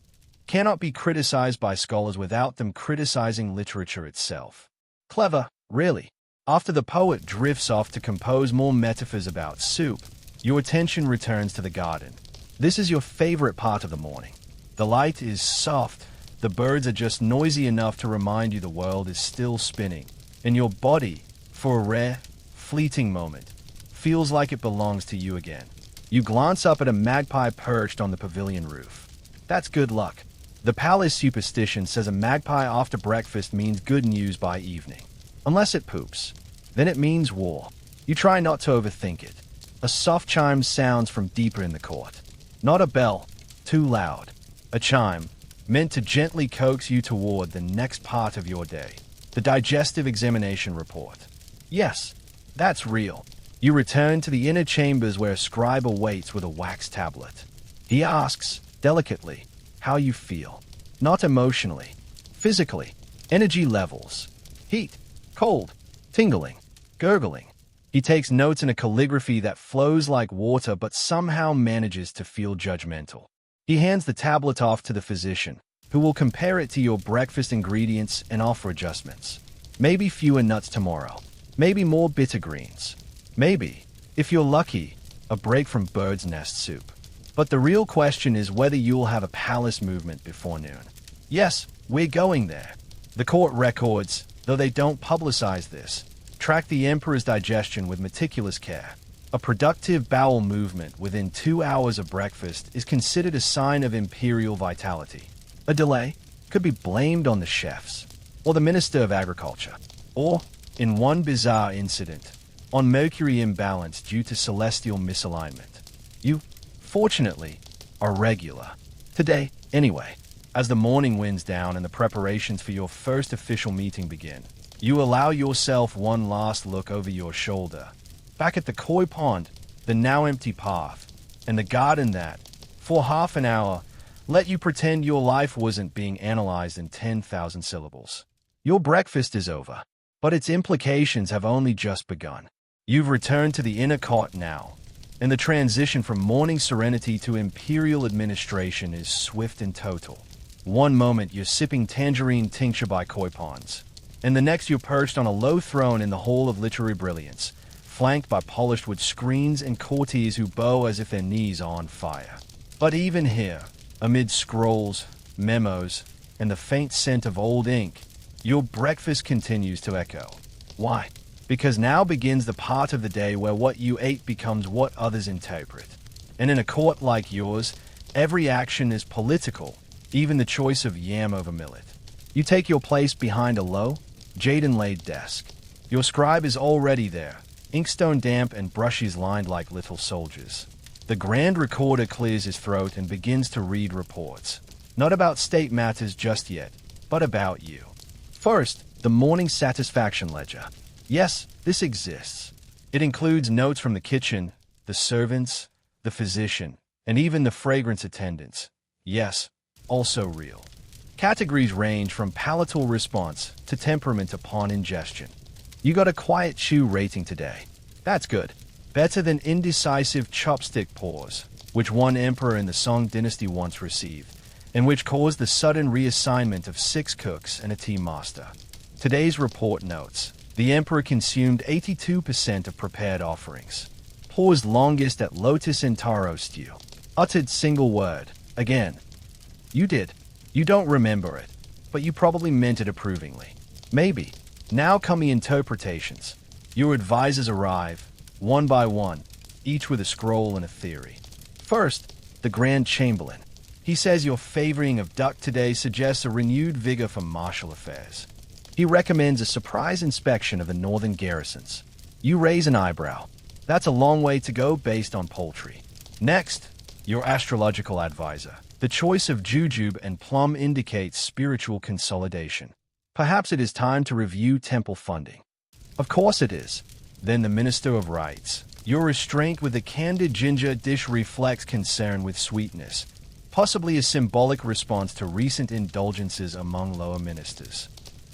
cannot be criticized by scholars without them criticizing literature itself. Clever, really. After the poet drifts off to compose more metaphors about soup, your attention returns to the garden. This is your favorite part of the morning. The light is soft, the birds are just noisy enough to remind you the world is still spinning, and your body, for a rare, fleeting moment, feels like it belongs to you again. You glance up at a magpie perched on the pavilion roof. That's good luck. The palace superstition says a magpie after breakfast means good news by evening. Unless it poops. Then it means war. You try not to overthink it. A soft chime sounds from deeper in the court. Not a bell, too loud. A chime, meant to gently coax you toward the next part of your day. The digestive examination report. Yes, that's real. You return to the inner chambers where a scribe awaits with a wax tablet. He asks, delicately, how you feel. Not emotionally. Physically. Energy levels. Heat. Cold. Tingling. Gurgling. He takes notes in a calligraphy that flows like water but somehow manages to feel judgmental. He hands the tablet off to the physician, who will compare it to your breakfast ingredients and offer adjustments. Maybe fewer nuts tomorrow. Maybe more bitter greens. Maybe, if you're lucky, a break from bird's nest soup. But the real question is whether you'll have a palace movement before noon. Yes, we're going there. The court records, though they don't publicize this, track the emperor's digestion with meticulous care. A productive bowel movement within 2 hours of breakfast is considered a sign of imperial vitality. A delay could be blamed on the chefs, or the Minister of Agriculture, or, in one bizarre incident, on Mercury imbalance due to celestial misalignment. You, fortunately, are regular. Today, anyway, as the morning winds down and the preparations for your first official meeting begin, you allow yourself one last look over your shoulder, back at the koi pond, the now empty path, and the garden that, for half an hour, let you pretend your life wasn't being analyzed in 10,000 syllables. Your breakfast is over, but its implications have only just begun. You've returned to the inner court now, and the transition from morning serenity to imperial administration is swift and total. One moment you're sipping tangerine tincture by koi ponds, and the next you're perched on a low throne in the hall of literary brilliance, flanked by polished wood screens and courtiers who bow as if their knees are on fire. But even here, amid scrolls, memos, and the faint scent of old ink, your breakfast continues to echo. Why? Because now begins the part of the day where what you ate becomes what others interpret. And in a court like yours, every action is political, even the choice of yam over millet. You take your place behind a low, jade-inlaid desk. Your scribe is already there, inkstone damp and brushes lined like little soldiers. The grand recorder clears his throat and begins to read reports. Not about state matters just yet, but about you. First, the morning satisfaction ledger. Yes, this exists. It includes notes from the kitchen, the servants, the physician, and even the fragrance attendants. Yes, also real. Categories range from palatal response to temperament upon ingestion. You got a quiet chew rating today. That's good. Better than indecisive chopstick pause, which one emperor in the Song dynasty once received, and which caused the sudden reassignment of 6 cooks and a tea master. Today's report notes, the emperor consumed 82% of prepared offerings. Paused longest at lotus and taro stew. Uttered single word. Again. You did. You don't remember it, but you probably meant it approvingly. Maybe. Now come the interpretations. Your advisors arrive, one by one, each with a scroll and a theory. First, the Grand Chamberlain. He says your favoring of duck today suggests a renewed vigor for martial affairs. He recommends a surprise inspection of the northern garrisons. You raise an eyebrow. That's a long way to go based on poultry. Next, your astrological advisor. The choice of jujube and plum indicates spiritual consolidation. Perhaps it is time to review temple funding. Of course it is. Then the Minister of Rites. Your restraint with the candid ginger dish reflects concern with sweetness, possibly a symbolic response to recent indulgences among lower ministers.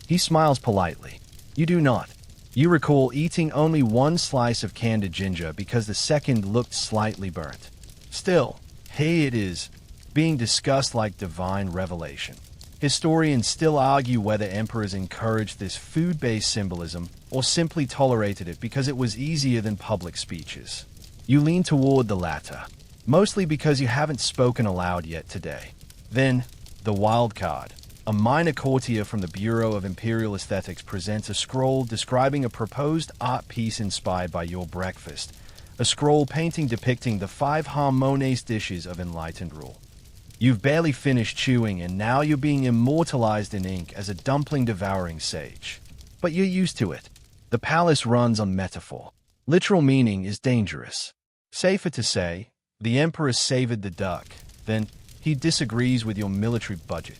He smiles politely. You do not. You recall eating only one slice of candied ginger because the second looked slightly burnt. Still, here it is, being discussed like divine revelation. Historians still argue whether emperors encouraged this food-based symbolism or simply tolerated it because it was easier than public speeches. You lean toward the latter, mostly because you haven't spoken aloud yet today. Then, the wild card. A minor courtier from the Bureau of Imperial Aesthetics presents a scroll describing a proposed art piece inspired by your breakfast, a scroll painting depicting the 5 harmonious dishes of enlightened rule. You've barely finished chewing and now you're being immortalized in ink as a dumpling-devouring sage. But you're used to it. The palace runs on metaphor. Literal meaning is dangerous. Safer to say, the emperor savored the duck, then he disagrees with your military budget.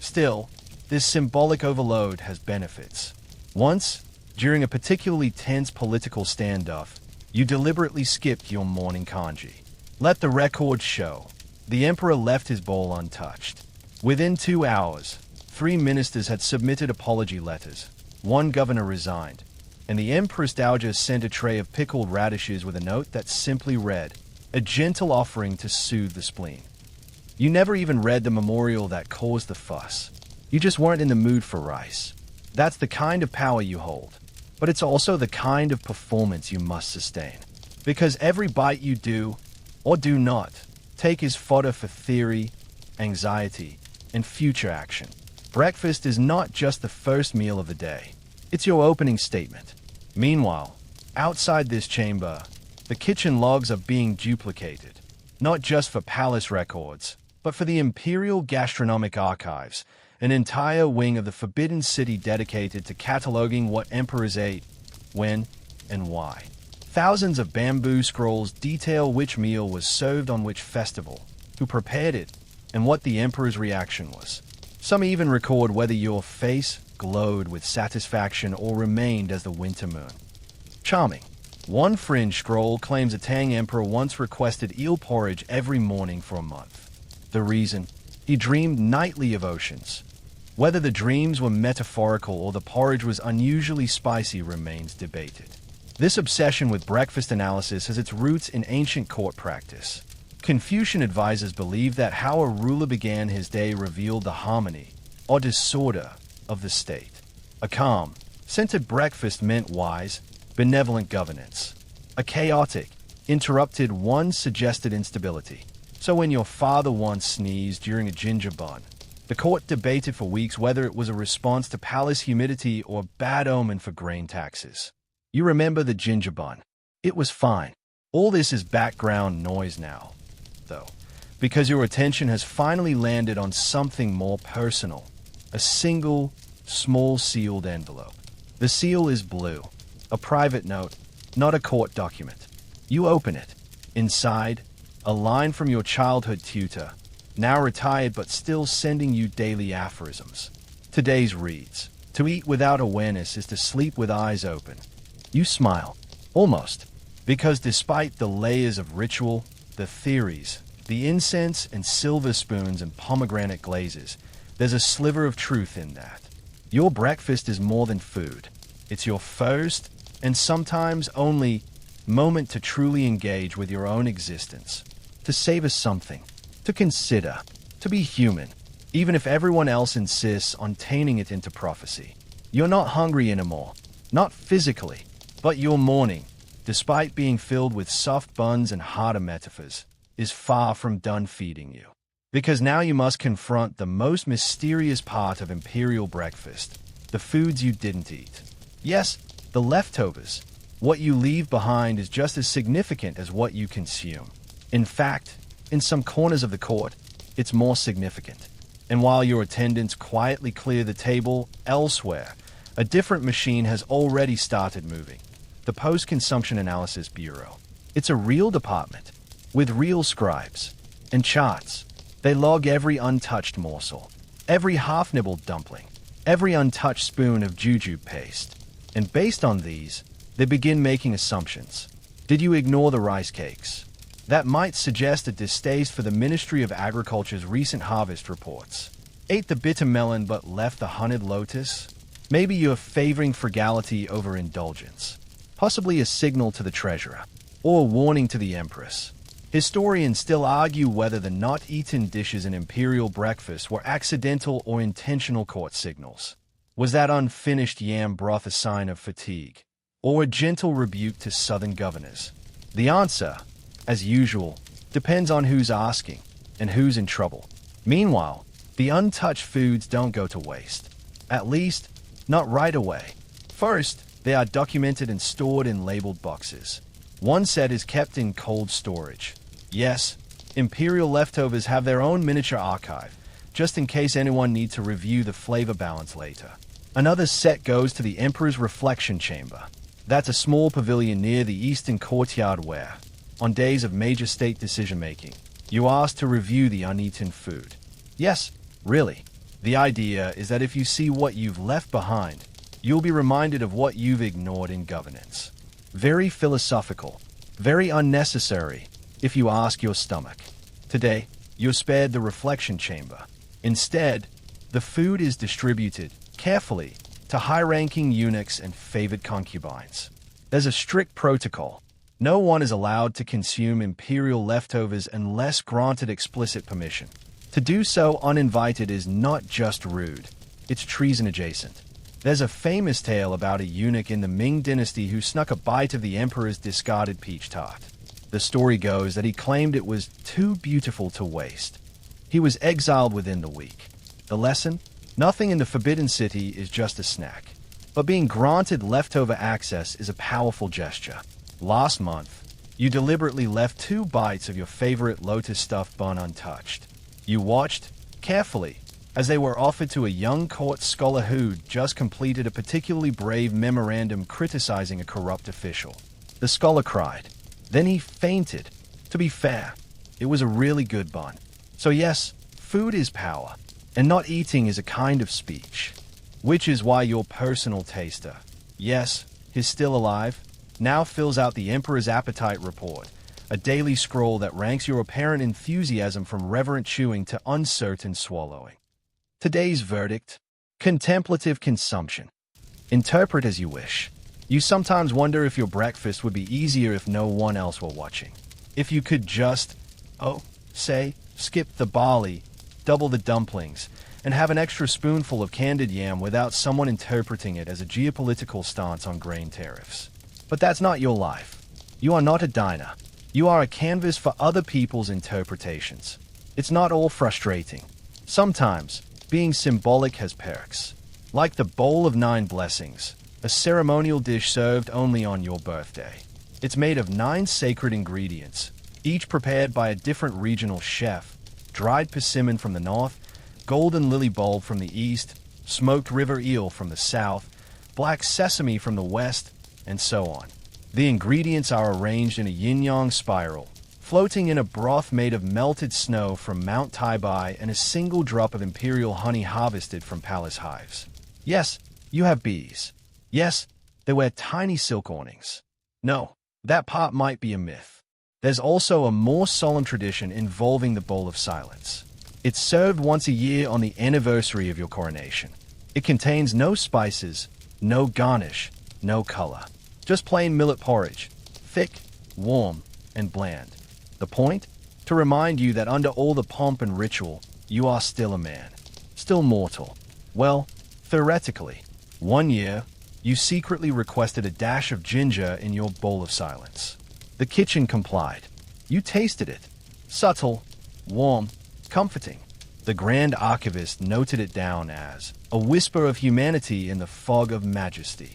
Still, this symbolic overload has benefits. Once, during a particularly tense political standoff, you deliberately skipped your morning kanji. Let the records show. The emperor left his bowl untouched. Within 2 hours, 3 ministers had submitted apology letters, 1 governor resigned, and the Empress Dowager sent a tray of pickled radishes with a note that simply read, "A gentle offering to soothe the spleen." You never even read the memorial that caused the fuss. You just weren't in the mood for rice. That's the kind of power you hold. But it's also the kind of performance you must sustain. Because every bite you do, or do not, take is fodder for theory, anxiety, and future action. Breakfast is not just the first meal of the day. It's your opening statement. Meanwhile, outside this chamber, the kitchen logs are being duplicated, not just for palace records, but for the Imperial Gastronomic Archives, an entire wing of the Forbidden City dedicated to cataloging what emperors ate, when, and why. Thousands of bamboo scrolls detail which meal was served on which festival, who prepared it, and what the emperor's reaction was. Some even record whether your face glowed with satisfaction or remained as the winter moon. Charming. One fringe scroll claims a Tang emperor once requested eel porridge every morning for a month. The reason? He dreamed nightly of oceans. Whether the dreams were metaphorical or the porridge was unusually spicy remains debated. This obsession with breakfast analysis has its roots in ancient court practice. Confucian advisors believed that how a ruler began his day revealed the harmony, or disorder, of the state. A calm, scented breakfast meant wise, benevolent governance. A chaotic, interrupted one suggested instability. So when your father once sneezed during a ginger bun, the court debated for weeks whether it was a response to palace humidity or bad omen for grain taxes. You remember the ginger bun. It was fine. All this is background noise now, though, because your attention has finally landed on something more personal. A single, small sealed envelope. The seal is blue. A private note, not a court document. You open it. Inside, a line from your childhood tutor, now retired but still sending you daily aphorisms. Today's reads, "To eat without awareness is to sleep with eyes open." You smile. Almost. Because despite the layers of ritual, the theories, the incense and silver spoons and pomegranate glazes, there's a sliver of truth in that. Your breakfast is more than food. It's your first, and sometimes only, moment to truly engage with your own existence. To savor something. To consider. To be human. Even if everyone else insists on tainting it into prophecy. You're not hungry anymore. Not physically. But your morning, despite being filled with soft buns and harder metaphors, is far from done feeding you. Because now you must confront the most mysterious part of imperial breakfast, the foods you didn't eat. Yes, the leftovers. What you leave behind is just as significant as what you consume. In fact, in some corners of the court, it's more significant. And while your attendants quietly clear the table, elsewhere, a different machine has already started moving. The Post-Consumption Analysis Bureau. It's a real department, with real scribes and charts. They log every untouched morsel, every half-nibbled dumpling, every untouched spoon of jujube paste. And based on these, they begin making assumptions. Did you ignore the rice cakes? That might suggest a distaste for the Ministry of Agriculture's recent harvest reports. Ate the bitter melon but left the hunted lotus? Maybe you're favoring frugality over indulgence, possibly a signal to the treasurer, or a warning to the empress. Historians still argue whether the not-eaten dishes in imperial breakfast were accidental or intentional court signals. Was that unfinished yam broth a sign of fatigue, or a gentle rebuke to southern governors? The answer, as usual, depends on who's asking and who's in trouble. Meanwhile, the untouched foods don't go to waste. At least, not right away. First, they are documented and stored in labeled boxes. One set is kept in cold storage. Yes, imperial leftovers have their own miniature archive, just in case anyone needs to review the flavor balance later. Another set goes to the emperor's reflection chamber. That's a small pavilion near the eastern courtyard where, on days of major state decision-making, you ask to review the uneaten food. Yes, really. The idea is that if you see what you've left behind, you'll be reminded of what you've ignored in governance. Very philosophical, very unnecessary, if you ask your stomach. Today, you're spared the reflection chamber. Instead, the food is distributed, carefully, to high-ranking eunuchs and favored concubines. There's a strict protocol. No one is allowed to consume imperial leftovers unless granted explicit permission. To do so uninvited is not just rude, it's treason adjacent. There's a famous tale about a eunuch in the Ming dynasty who snuck a bite of the emperor's discarded peach tart. The story goes that he claimed it was too beautiful to waste. He was exiled within the week. The lesson? Nothing in the Forbidden City is just a snack. But being granted leftover access is a powerful gesture. Last month, you deliberately left 2 bites of your favorite lotus stuffed bun untouched. You watched, carefully, as they were offered to a young court scholar who'd just completed a particularly brave memorandum criticizing a corrupt official. The scholar cried. Then he fainted. To be fair, it was a really good bun. So yes, food is power, and not eating is a kind of speech. Which is why your personal taster, yes, he's still alive, now fills out the Emperor's Appetite Report, a daily scroll that ranks your apparent enthusiasm from reverent chewing to uncertain swallowing. Today's verdict: contemplative consumption. Interpret as you wish. You sometimes wonder if your breakfast would be easier if no one else were watching. If you could just, say, skip the barley, double the dumplings, and have an extra spoonful of candied yam without someone interpreting it as a geopolitical stance on grain tariffs. But that's not your life. You are not a diner. You are a canvas for other people's interpretations. It's not all frustrating. Sometimes, being symbolic has perks. Like the bowl of 9 blessings, a ceremonial dish served only on your birthday. It's made of 9 sacred ingredients, each prepared by a different regional chef: dried persimmon from the north, golden lily bulb from the east, smoked river eel from the south, black sesame from the west, and so on. The ingredients are arranged in a yin-yang spiral, floating in a broth made of melted snow from Mount Taibai and a single drop of imperial honey harvested from palace hives. Yes, you have bees. Yes, they wear tiny silk awnings. No, that part might be a myth. There's also a more solemn tradition involving the bowl of silence. It's served once a year on the anniversary of your coronation. It contains no spices, no garnish, no color. Just plain millet porridge, thick, warm, and bland. The point? To remind you that under all the pomp and ritual, you are still a man, still mortal. Well, theoretically, one year, you secretly requested a dash of ginger in your bowl of silence. The kitchen complied. You tasted it. Subtle, warm, comforting. The Grand Archivist noted it down as a whisper of humanity in the fog of majesty.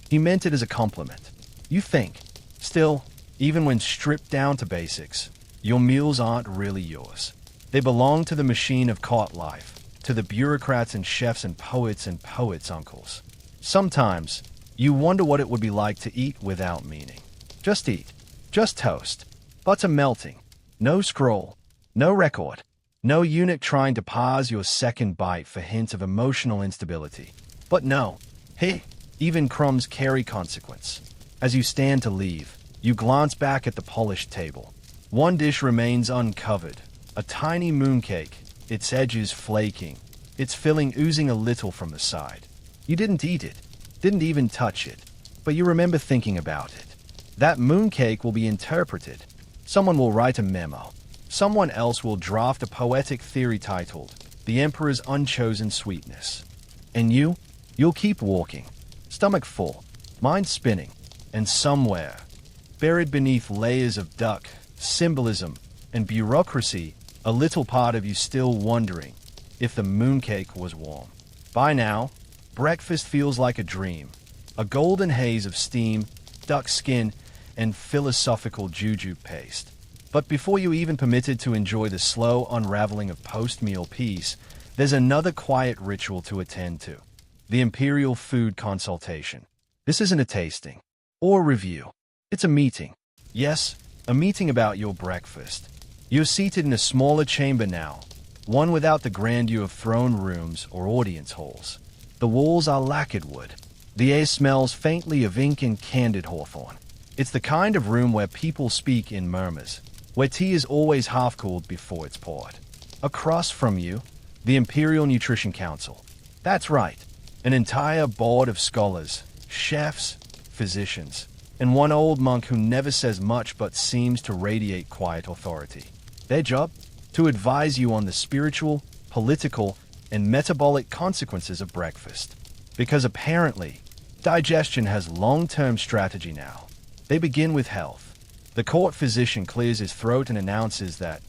He meant it as a compliment. You think, still, even when stripped down to basics, your meals aren't really yours. They belong to the machine of court life, to the bureaucrats and chefs and poets' uncles. Sometimes, you wonder what it would be like to eat without meaning. Just eat. Just toast. Butter melting. No scroll. No record. No eunuch trying to pause your second bite for hints of emotional instability. But no. Hey, even crumbs carry consequence. As you stand to leave, you glance back at the polished table. One dish remains uncovered. A tiny mooncake, its edges flaking, its filling oozing a little from the side. You didn't eat it, didn't even touch it, but you remember thinking about it. That mooncake will be interpreted. Someone will write a memo. Someone else will draft a poetic theory titled, The Emperor's Unchosen Sweetness. And you'll keep walking, stomach full, mind spinning, and somewhere, buried beneath layers of duck, symbolism, and bureaucracy, a little part of you still wondering if the mooncake was warm. By now, breakfast feels like a dream, a golden haze of steam, duck skin, and philosophical jujube paste. But before you even permitted to enjoy the slow unraveling of post-meal peace, there's another quiet ritual to attend to. The Imperial Food Consultation. This isn't a tasting or review. It's a meeting. Yes, a meeting about your breakfast. You're seated in a smaller chamber now, one without the grandeur of throne rooms or audience halls. The walls are lacquered wood. The air smells faintly of ink and candied hawthorn. It's the kind of room where people speak in murmurs, where tea is always half-cooled before it's poured. Across from you, the Imperial Nutrition Council. That's right, an entire board of scholars, chefs, physicians, and one old monk who never says much but seems to radiate quiet authority. Their job? To advise you on the spiritual, political, and metabolic consequences of breakfast. Because apparently, digestion has long-term strategy now. They begin with health. The court physician clears his throat and announces that,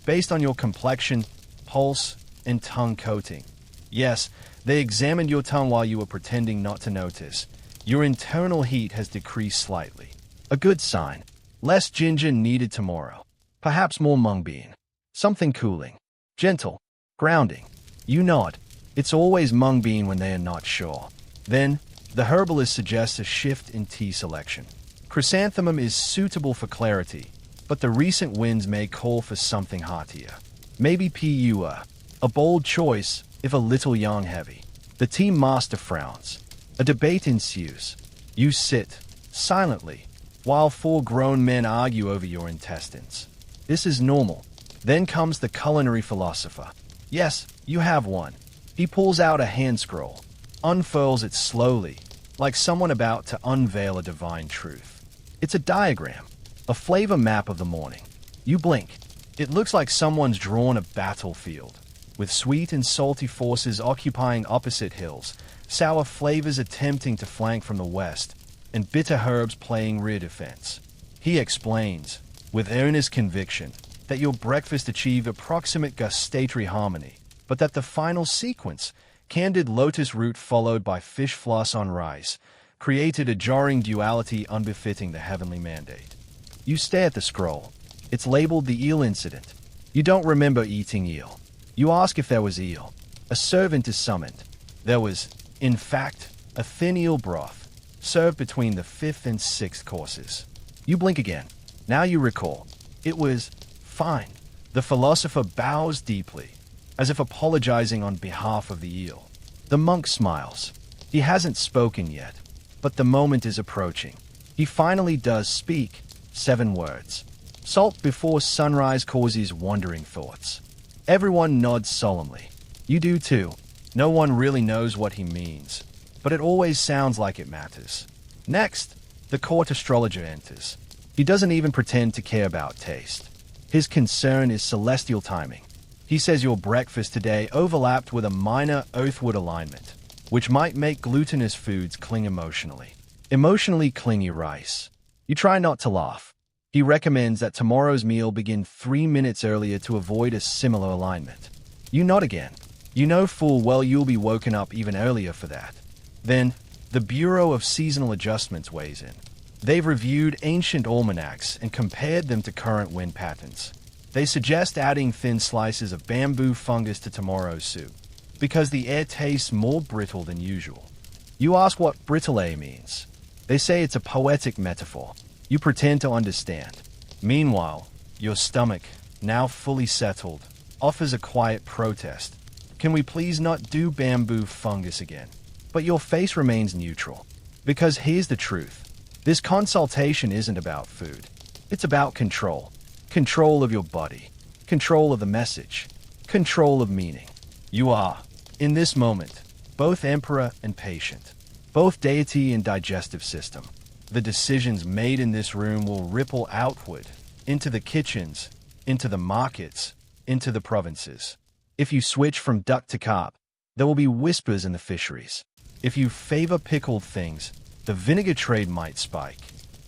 based on your complexion, pulse, and tongue coating, yes, they examined your tongue while you were pretending not to notice, your internal heat has decreased slightly. A good sign. Less ginger needed tomorrow. Perhaps more mung bean. Something cooling. Gentle. Grounding. You nod. It's always mung bean when they are not sure. Then, the herbalist suggests a shift in tea selection. Chrysanthemum is suitable for clarity, but the recent winds may call for something heartier. Maybe Pua, a bold choice, if a little young heavy. The tea master frowns. A debate ensues. You sit, silently, while four grown men argue over your intestines. This is normal. Then comes the culinary philosopher. Yes, you have one. He pulls out a hand scroll, unfurls it slowly, like someone about to unveil a divine truth. It's a diagram, a flavor map of the morning. You blink. It looks like someone's drawn a battlefield, with sweet and salty forces occupying opposite hills, sour flavors attempting to flank from the west, and bitter herbs playing rear defense. He explains, with earnest conviction, that your breakfast achieved approximate gustatory harmony, but that the final sequence, candied lotus root followed by fish floss on rice, created a jarring duality unbefitting the heavenly mandate. You stare at the scroll. It's labeled the eel incident. You don't remember eating eel. You ask if there was eel. A servant is summoned. There was, in fact, a thin eel broth, served between the 5th and 6th courses. You blink again. Now you recall. It was fine. The philosopher bows deeply, as if apologizing on behalf of the eel. The monk smiles. He hasn't spoken yet, but the moment is approaching. He finally does speak. 7 words. Salt before sunrise causes wandering thoughts. Everyone nods solemnly. You do too. No one really knows what he means, but it always sounds like it matters. Next, the court astrologer enters. He doesn't even pretend to care about taste. His concern is celestial timing. He says your breakfast today overlapped with a minor earthwood alignment, which might make glutinous foods cling emotionally. Emotionally clingy rice. You try not to laugh. He recommends that tomorrow's meal begin 3 minutes earlier to avoid a similar alignment. You nod again. You know full well you'll be woken up even earlier for that. Then, the Bureau of Seasonal Adjustments weighs in. They've reviewed ancient almanacs and compared them to current wind patterns. They suggest adding thin slices of bamboo fungus to tomorrow's soup, because the air tastes more brittle than usual. You ask what brittle means. They say it's a poetic metaphor. You pretend to understand. Meanwhile, your stomach, now fully settled, offers a quiet protest. Can we please not do bamboo fungus again? But your face remains neutral. Because here's the truth. This consultation isn't about food. It's about control. Control of your body. Control of the message. Control of meaning. You are, in this moment, both emperor and patient, both deity and digestive system. The decisions made in this room will ripple outward, into the kitchens, into the markets, into the provinces. If you switch from duck to carp, there will be whispers in the fisheries. If you favor pickled things, the vinegar trade might spike.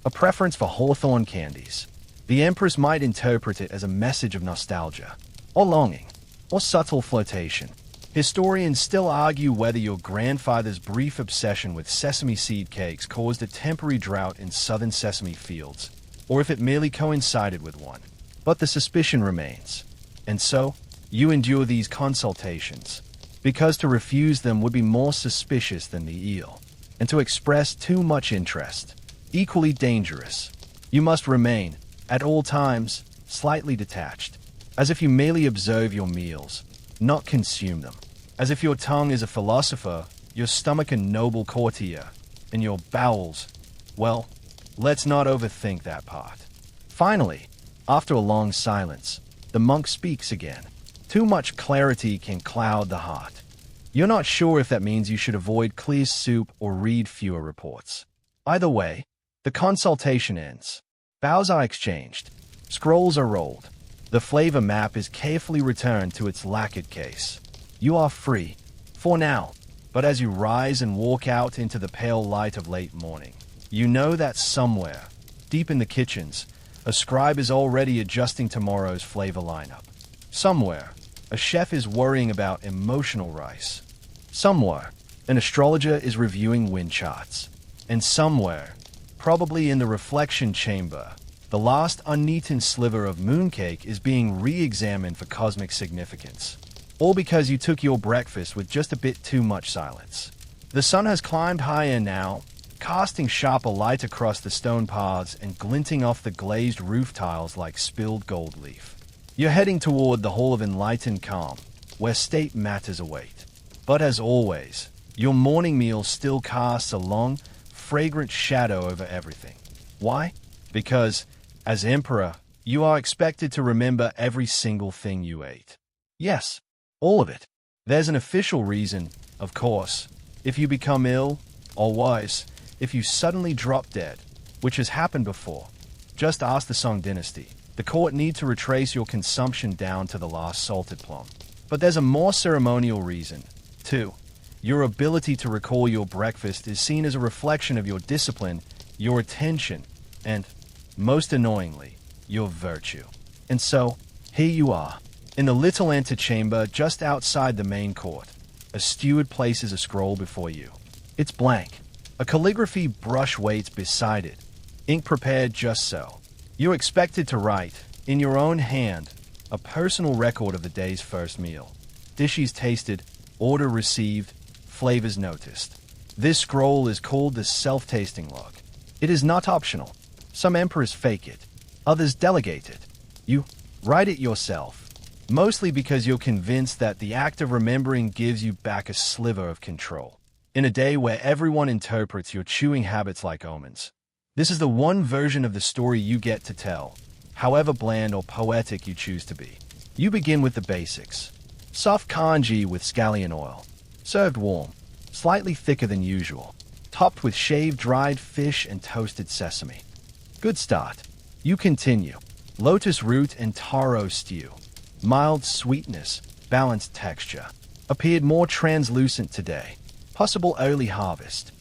A preference for hawthorn candies. The empress might interpret it as a message of nostalgia, or longing, or subtle flirtation. Historians still argue whether your grandfather's brief obsession with sesame seed cakes caused a temporary drought in southern sesame fields, or if it merely coincided with one. But the suspicion remains. And so, you endure these consultations, because to refuse them would be more suspicious than the eel, and to express too much interest, equally dangerous. You must remain, at all times, slightly detached, as if you merely observe your meals, not consume them. As if your tongue is a philosopher, your stomach a noble courtier, and your bowels, well, let's not overthink that part. Finally, after a long silence, the monk speaks again. Too much clarity can cloud the heart. You're not sure if that means you should avoid clear soup or read fewer reports. Either way, the consultation ends. Bows are exchanged. Scrolls are rolled. The flavor map is carefully returned to its lacquered case. You are free, for now, but as you rise and walk out into the pale light of late morning, you know that somewhere, deep in the kitchens, a scribe is already adjusting tomorrow's flavor lineup. Somewhere, a chef is worrying about emotional rice. Somewhere, an astrologer is reviewing wind charts. And somewhere, probably in the reflection chamber, the last uneaten sliver of mooncake is being re-examined for cosmic significance. All because you took your breakfast with just a bit too much silence. The sun has climbed higher now, casting sharper light across the stone paths and glinting off the glazed roof tiles like spilled gold leaf. You're heading toward the Hall of Enlightened Calm, where state matters await. But as always, your morning meal still casts a long, fragrant shadow over everything. Why? Because, as emperor, you are expected to remember every single thing you ate. Yes, all of it. There's an official reason, of course. If you become ill, or worse, if you suddenly drop dead, which has happened before, just ask the Song dynasty. The court need to retrace your consumption down to the last salted plum. But there's a more ceremonial reason, too. Your ability to recall your breakfast is seen as a reflection of your discipline, your attention, and, most annoyingly, your virtue. And so, here you are, in the little antechamber just outside the main court. A steward places a scroll before you. It's blank. A calligraphy brush waits beside it, ink prepared just so. You're expected to write, in your own hand, a personal record of the day's first meal. Dishes tasted, order received, flavors noticed. This scroll is called the self-tasting log. It is not optional. Some emperors fake it. Others delegate it. You write it yourself, mostly because you're convinced that the act of remembering gives you back a sliver of control. In a day where everyone interprets your chewing habits like omens, this is the one version of the story you get to tell, however bland or poetic you choose to be. You begin with the basics. Soft congee with scallion oil, served warm, slightly thicker than usual, topped with shaved dried fish and toasted sesame. Good start. You continue. Lotus root and taro stew. Mild sweetness, balanced texture. Appeared more translucent today. Possible early harvest.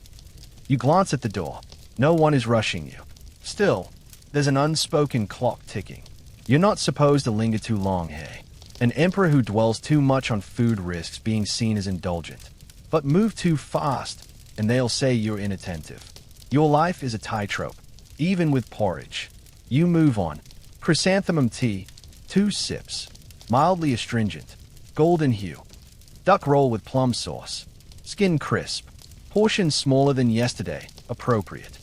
You glance at the door. No one is rushing you. Still, there's an unspoken clock ticking. You're not supposed to linger too long, hey? An emperor who dwells too much on food risks being seen as indulgent. But move too fast, and they'll say you're inattentive. Your life is a tightrope, even with porridge. You move on. Chrysanthemum tea, 2 sips. Mildly astringent, golden hue. Duck roll with plum sauce. Skin crisp. Portion smaller than yesterday, appropriate.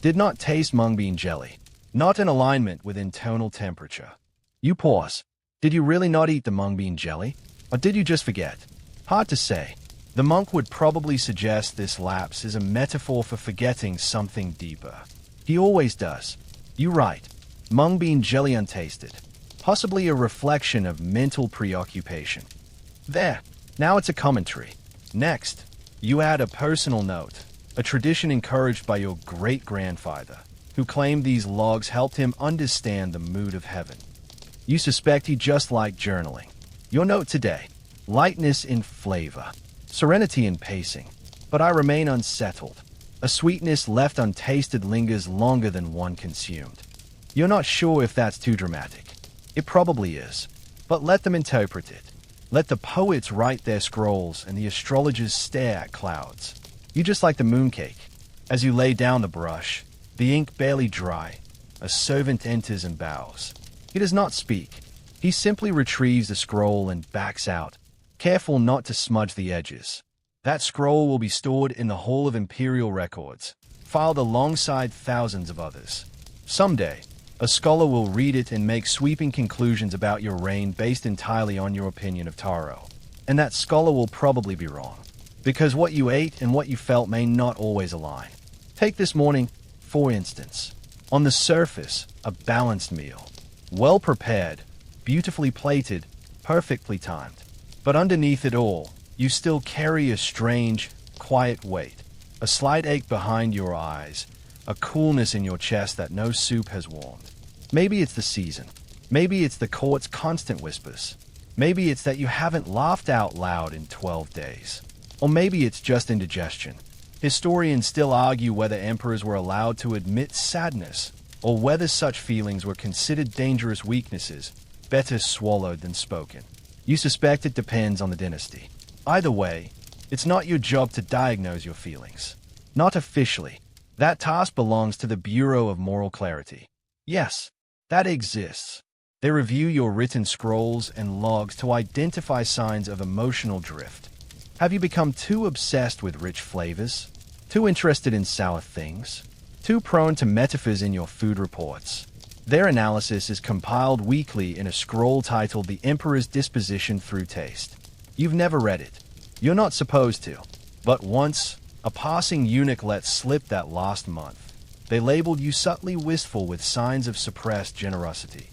Did not taste mung bean jelly. Not in alignment with internal temperature. You pause. Did you really not eat the mung bean jelly? Or did you just forget? Hard to say. The monk would probably suggest this lapse is a metaphor for forgetting something deeper. He always does. You write. Mung bean jelly untasted. Possibly a reflection of mental preoccupation. There. Now it's a commentary. Next. You add a personal note, a tradition encouraged by your great-grandfather, who claimed these logs helped him understand the mood of heaven. You suspect he just liked journaling. Your note today: lightness in flavor, serenity in pacing, but I remain unsettled. A sweetness left untasted lingers longer than one consumed. You're not sure if that's too dramatic. It probably is, but let them interpret it. Let the poets write their scrolls and the astrologers stare at clouds. You just like the mooncake. As you lay down the brush, the ink barely dry, a servant enters and bows. He does not speak. He simply retrieves the scroll and backs out, careful not to smudge the edges. That scroll will be stored in the Hall of Imperial Records, filed alongside thousands of others. Someday, a scholar will read it and make sweeping conclusions about your reign based entirely on your opinion of Taro. And that scholar will probably be wrong, because what you ate and what you felt may not always align. Take this morning, for instance. On the surface, a balanced meal. Well prepared, beautifully plated, perfectly timed. But underneath it all, you still carry a strange, quiet weight. A slight ache behind your eyes, a coolness in your chest that no soup has warmed. Maybe it's the season. Maybe it's the court's constant whispers. Maybe it's that you haven't laughed out loud in 12 days. Or maybe it's just indigestion. Historians still argue whether emperors were allowed to admit sadness, or whether such feelings were considered dangerous weaknesses, better swallowed than spoken. You suspect it depends on the dynasty. Either way, it's not your job to diagnose your feelings. Not officially. That task belongs to the Bureau of Moral Clarity. Yes, that exists. They review your written scrolls and logs to identify signs of emotional drift. Have you become too obsessed with rich flavors? Too interested in sour things? Too prone to metaphors in your food reports? Their analysis is compiled weekly in a scroll titled The Emperor's Disposition Through Taste. You've never read it. You're not supposed to. But once, a passing eunuch let slip that last month. They labeled you subtly wistful with signs of suppressed generosity.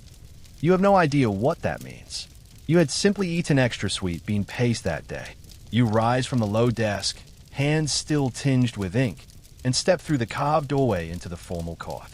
You have no idea what that means. You had simply eaten extra sweet bean paste that day. You rise from the low desk, hands still tinged with ink, and step through the carved doorway into the formal court.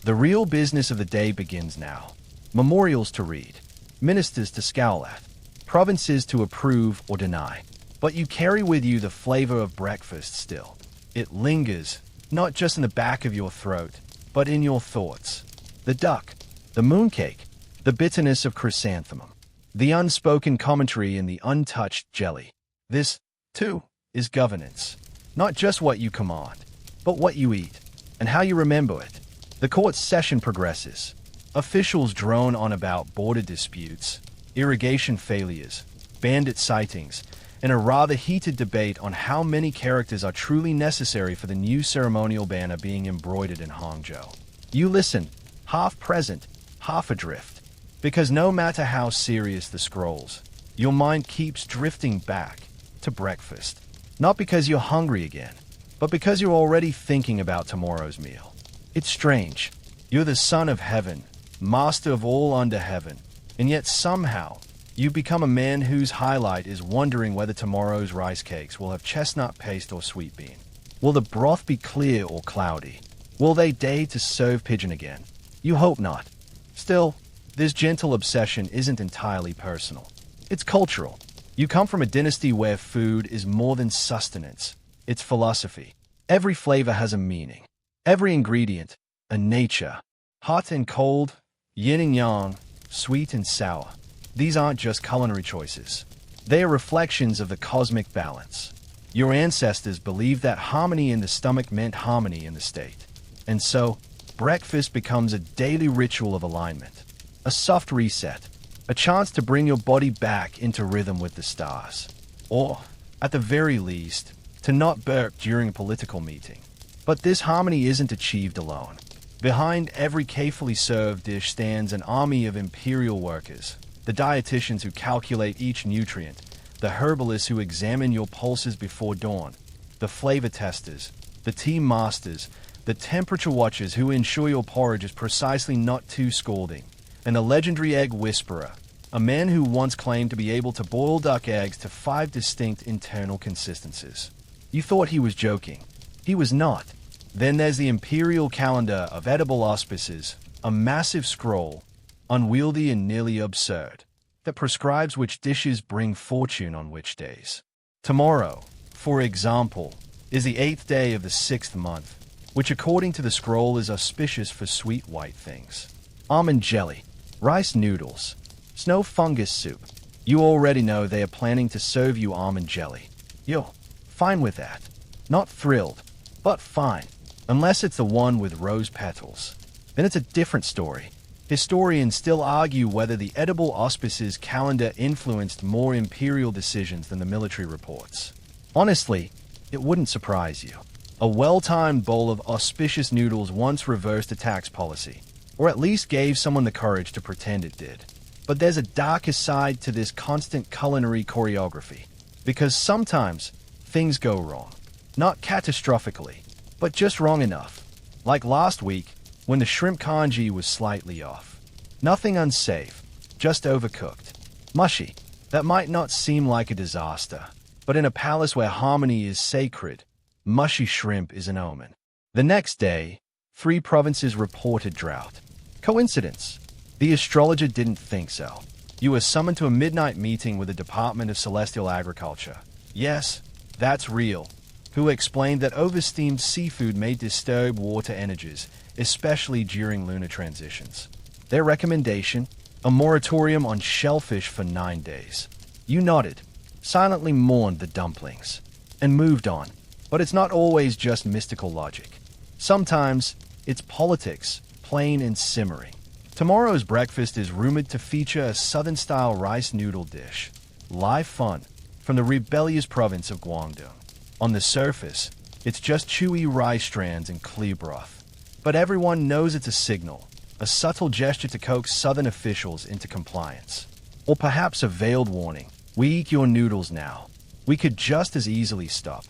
The real business of the day begins now. Memorials to read, ministers to scowl at, provinces to approve or deny. But you carry with you the flavor of breakfast still. It lingers, not just in the back of your throat, but in your thoughts. The duck, the mooncake, the bitterness of chrysanthemum, the unspoken commentary in the untouched jelly. This, too, is governance. Not just what you command, but what you eat, and how you remember it. The court session progresses. Officials drone on about border disputes, irrigation failures, bandit sightings, and a rather heated debate on how many characters are truly necessary for the new ceremonial banner being embroidered in Hangzhou. You listen, half present, half adrift, because no matter how serious the scrolls, your mind keeps drifting back to breakfast. Not because you're hungry again, but because you're already thinking about tomorrow's meal. It's strange. You're the son of heaven, master of all under heaven, and yet somehow you become a man whose highlight is wondering whether tomorrow's rice cakes will have chestnut paste or sweet bean. Will the broth be clear or cloudy? Will they dare to serve pigeon again? You hope not. Still, this gentle obsession isn't entirely personal. It's cultural. You come from a dynasty where food is more than sustenance. It's philosophy. Every flavor has a meaning. Every ingredient, a nature. Hot and cold, yin and yang, sweet and sour. These aren't just culinary choices. They are reflections of the cosmic balance. Your ancestors believed that harmony in the stomach meant harmony in the state. And so, breakfast becomes a daily ritual of alignment. A soft reset. A chance to bring your body back into rhythm with the stars. Or, at the very least, to not burp during a political meeting. But this harmony isn't achieved alone. Behind every carefully served dish stands an army of imperial workers. The dietitians who calculate each nutrient, the herbalists who examine your pulses before dawn, the flavor testers, the tea masters, the temperature watchers who ensure your porridge is precisely not too scalding, and the legendary egg whisperer, a man who once claimed to be able to boil duck eggs to 5 distinct internal consistencies. You thought he was joking. He was not. Then there's the imperial calendar of edible auspices, a massive scroll, unwieldy and nearly absurd, that prescribes which dishes bring fortune on which days. Tomorrow, for example, is the 8th day of the 6th month, which according to the scroll is auspicious for sweet white things. Almond jelly, rice noodles, snow fungus soup. You already know they are planning to serve you almond jelly. You're fine with that. Not thrilled, but fine. Unless it's the one with rose petals. Then it's a different story. Historians still argue whether the edible auspices calendar influenced more imperial decisions than the military reports. Honestly, it wouldn't surprise you. A well-timed bowl of auspicious noodles once reversed a tax policy, or at least gave someone the courage to pretend it did. But there's a darker side to this constant culinary choreography, because sometimes things go wrong. Not catastrophically, but just wrong enough. Like last week, when the shrimp congee was slightly off. Nothing unsafe, just overcooked. Mushy. That might not seem like a disaster, but in a palace where harmony is sacred, mushy shrimp is an omen. The next day, 3 provinces reported drought. Coincidence? The astrologer didn't think so. You were summoned to a midnight meeting with the Department of Celestial Agriculture. Yes, that's real. Who explained that oversteamed seafood may disturb water energies, especially during lunar transitions. Their recommendation? A moratorium on shellfish for 9 days. You nodded, silently mourned the dumplings, and moved on. But it's not always just mystical logic. Sometimes, it's politics, plain and simmering. Tomorrow's breakfast is rumored to feature a southern-style rice noodle dish. Live fun, from the rebellious province of Guangdong. On the surface, it's just chewy rice strands and clear broth. But everyone knows it's a signal, a subtle gesture to coax southern officials into compliance. Or perhaps a veiled warning. We eat your noodles now. We could just as easily stop.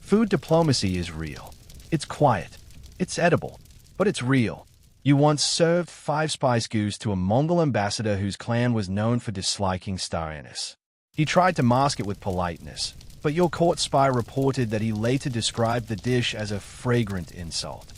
Food diplomacy is real. It's quiet. It's edible. But it's real. You once served 5 spice goose to a Mongol ambassador whose clan was known for disliking starriness. He tried to mask it with politeness, but your court spy reported that he later described the dish as a fragrant insult.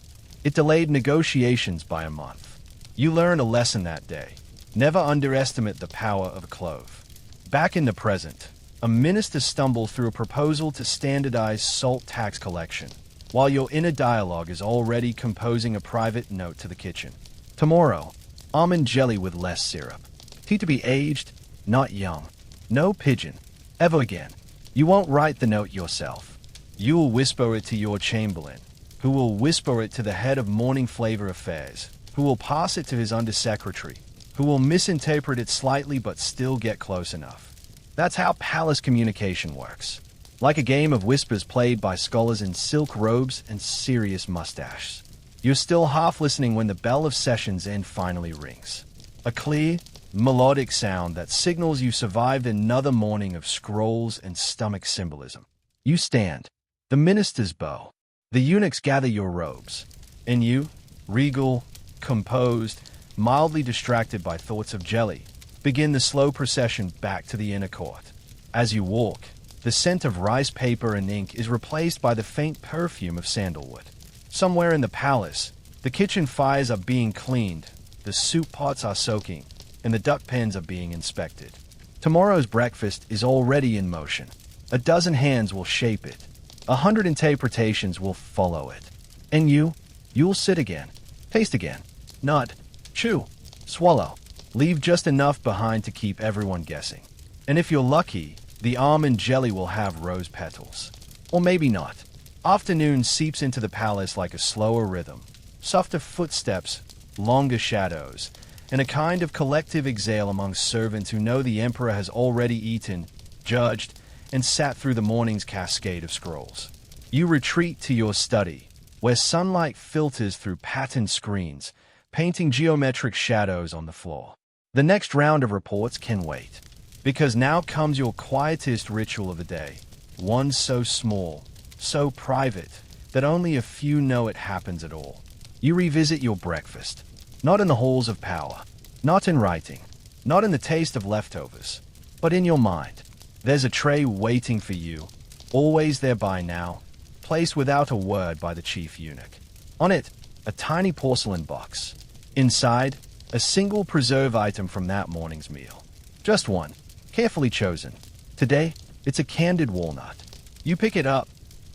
It delayed negotiations by a month. You learned a lesson that day. Never underestimate the power of a clove. Back in the present, a minister stumbled through a proposal to standardize salt tax collection, while your inner dialogue is already composing a private note to the kitchen. Tomorrow, almond jelly with less syrup. Tea to be aged, not young. No pigeon. Ever again. You won't write the note yourself. You will whisper it to your chamberlain, who will whisper it to the head of morning flavor affairs, who will pass it to his undersecretary, who will misinterpret it slightly but still get close enough. That's how palace communication works. Like a game of whispers played by scholars in silk robes and serious mustaches. You're still half listening when the bell of session's end finally rings. A clear, melodic sound that signals you survived another morning of scrolls and stomach symbolism. You stand. The ministers bow. The eunuchs gather your robes. And you, regal, composed, mildly distracted by thoughts of jelly, begin the slow procession back to the inner court. As you walk, the scent of rice paper and ink is replaced by the faint perfume of sandalwood. Somewhere in the palace, the kitchen fires are being cleaned, the soup pots are soaking, and the duck pens are being inspected. Tomorrow's breakfast is already in motion. A dozen hands will shape it. 100 interpretations will follow it. And you'll sit again, taste again, nod, chew, swallow, leave just enough behind to keep everyone guessing. And if you're lucky, the almond jelly will have rose petals. Or maybe not. Afternoon seeps into the palace like a slower rhythm, softer footsteps, longer shadows, and a kind of collective exhale among servants who know the emperor has already eaten, judged, and sat through the morning's cascade of scrolls. You retreat to your study, where sunlight filters through patterned screens, painting geometric shadows on the floor. The next round of reports can wait, because now comes your quietest ritual of the day, one so small, so private, that only a few know it happens at all. You revisit your breakfast, not in the halls of power, not in writing, not in the taste of leftovers, but in your mind. There's a tray waiting for you, always there by now, placed without a word by the chief eunuch. On it, a tiny porcelain box. Inside, a single preserve item from that morning's meal. Just one, carefully chosen. Today, it's a candied walnut. You pick it up,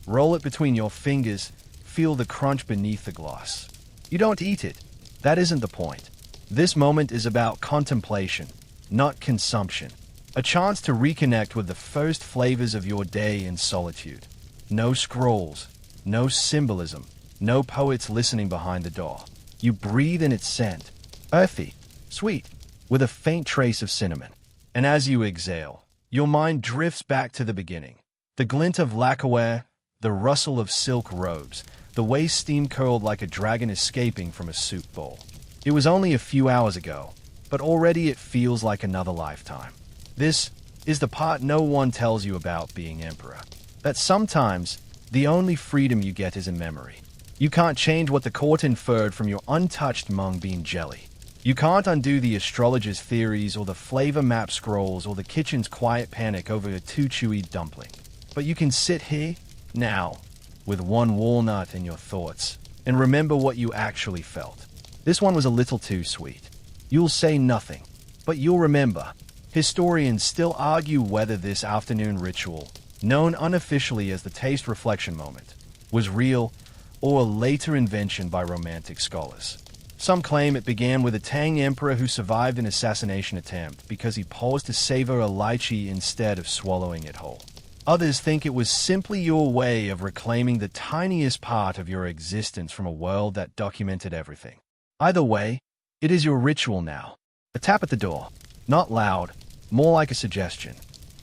roll it between your fingers, feel the crunch beneath the gloss. You don't eat it. That isn't the point. This moment is about contemplation, not consumption. A chance to reconnect with the first flavors of your day in solitude. No scrolls, no symbolism, no poets listening behind the door. You breathe in its scent, earthy, sweet, with a faint trace of cinnamon. And as you exhale, your mind drifts back to the beginning. The glint of lacquerware, the rustle of silk robes, the way steam curled like a dragon escaping from a soup bowl. It was only a few hours ago, but already it feels like another lifetime. This is the part no one tells you about being emperor. That sometimes, the only freedom you get is in memory. You can't change what the court inferred from your untouched mung bean jelly. You can't undo the astrologer's theories or the flavor map scrolls or the kitchen's quiet panic over a too chewy dumpling. But you can sit here, now, with one walnut in your thoughts, and remember what you actually felt. This one was a little too sweet. You'll say nothing, but you'll remember. Historians still argue whether this afternoon ritual, known unofficially as the taste reflection moment, was real or a later invention by romantic scholars. Some claim it began with a Tang emperor who survived an assassination attempt because he paused to savor a lychee instead of swallowing it whole. Others think it was simply your way of reclaiming the tiniest part of your existence from a world that documented everything. Either way, it is your ritual now. A tap at the door. Not loud, more like a suggestion.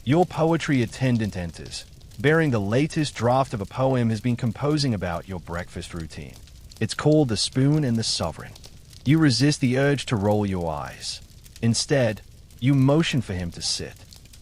Your poetry attendant enters, bearing the latest draft of a poem has been composing about your breakfast routine. It's called The Spoon and the Sovereign. You resist the urge to roll your eyes. Instead, you motion for him to sit.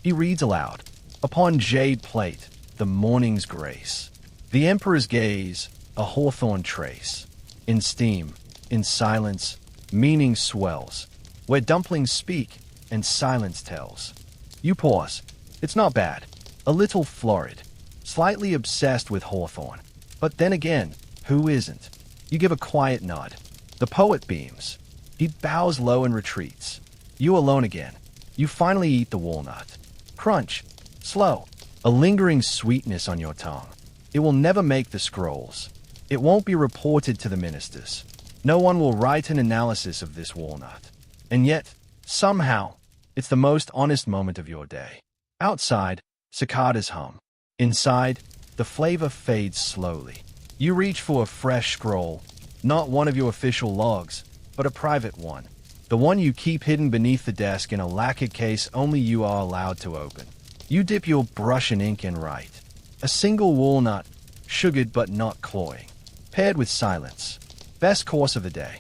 He reads aloud. Upon jade plate, the morning's grace. The emperor's gaze, a hawthorn trace. In steam, in silence, meaning swells. Where dumplings speak and silence tells. You pause. It's not bad. A little florid. Slightly obsessed with hawthorn. But then again, who isn't? You give a quiet nod. The poet beams. He bows low and retreats. You alone again. You finally eat the walnut. Crunch. Slow. A lingering sweetness on your tongue. It will never make the scrolls. It won't be reported to the ministers. No one will write an analysis of this walnut. And yet, somehow, it's the most honest moment of your day. Outside, cicadas hum. Inside, the flavor fades slowly. You reach for a fresh scroll, not one of your official logs, but a private one. The one you keep hidden beneath the desk in a lacquered case only you are allowed to open. You dip your brush in ink and write. A single walnut, sugared but not cloying, paired with silence. Best course of the day.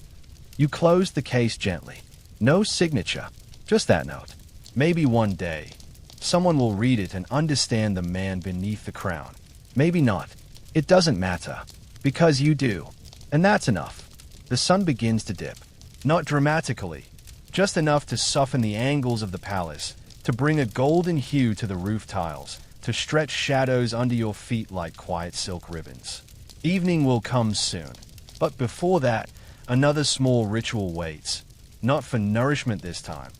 You close the case gently. No signature, just that note. Maybe one day, someone will read it and understand the man beneath the crown. Maybe not. It doesn't matter. Because you do. And that's enough. The sun begins to dip. Not dramatically. Just enough to soften the angles of the palace, to bring a golden hue to the roof tiles, to stretch shadows under your feet like quiet silk ribbons. Evening will come soon. But before that, another small ritual waits. Not for nourishment this time,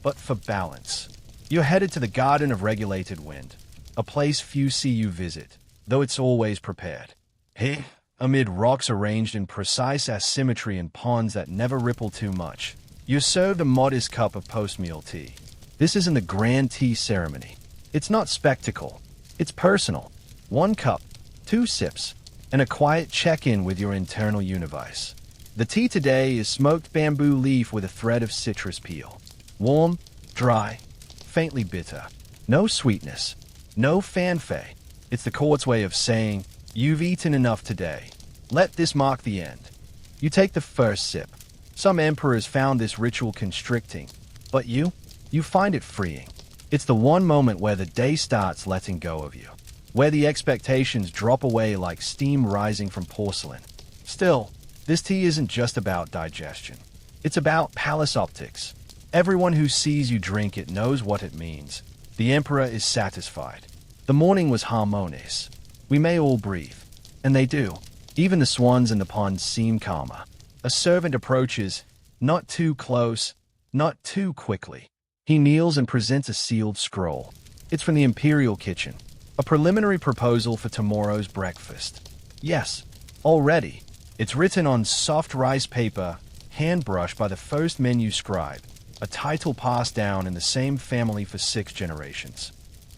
but for balance. You're headed to the Garden of Regulated Wind, a place few see you visit, though it's always prepared. Here, amid rocks arranged in precise asymmetry and ponds that never ripple too much, you're served a modest cup of post-meal tea. This isn't a grand tea ceremony. It's not spectacle. It's personal. 1 cup, 2 sips, and a quiet check-in with your internal universe. The tea today is smoked bamboo leaf with a thread of citrus peel. Warm, dry, faintly bitter. No sweetness. No fanfare. It's the court's way of saying, you've eaten enough today. Let this mark the end. You take the first sip. Some emperors found this ritual constricting, but you find it freeing. It's the one moment where the day starts letting go of you, where the expectations drop away like steam rising from porcelain. Still, this tea isn't just about digestion. It's about palace optics. Everyone who sees you drink it knows what it means. The emperor is satisfied. The morning was harmonious. We may all breathe. And they do. Even the swans in the pond seem calmer. A servant approaches, not too close, not too quickly. He kneels and presents a sealed scroll. It's from the imperial kitchen. A preliminary proposal for tomorrow's breakfast. Yes, already. It's written on soft rice paper, hand-brushed by the first menu scribe, a title passed down in the same family for 6 generations.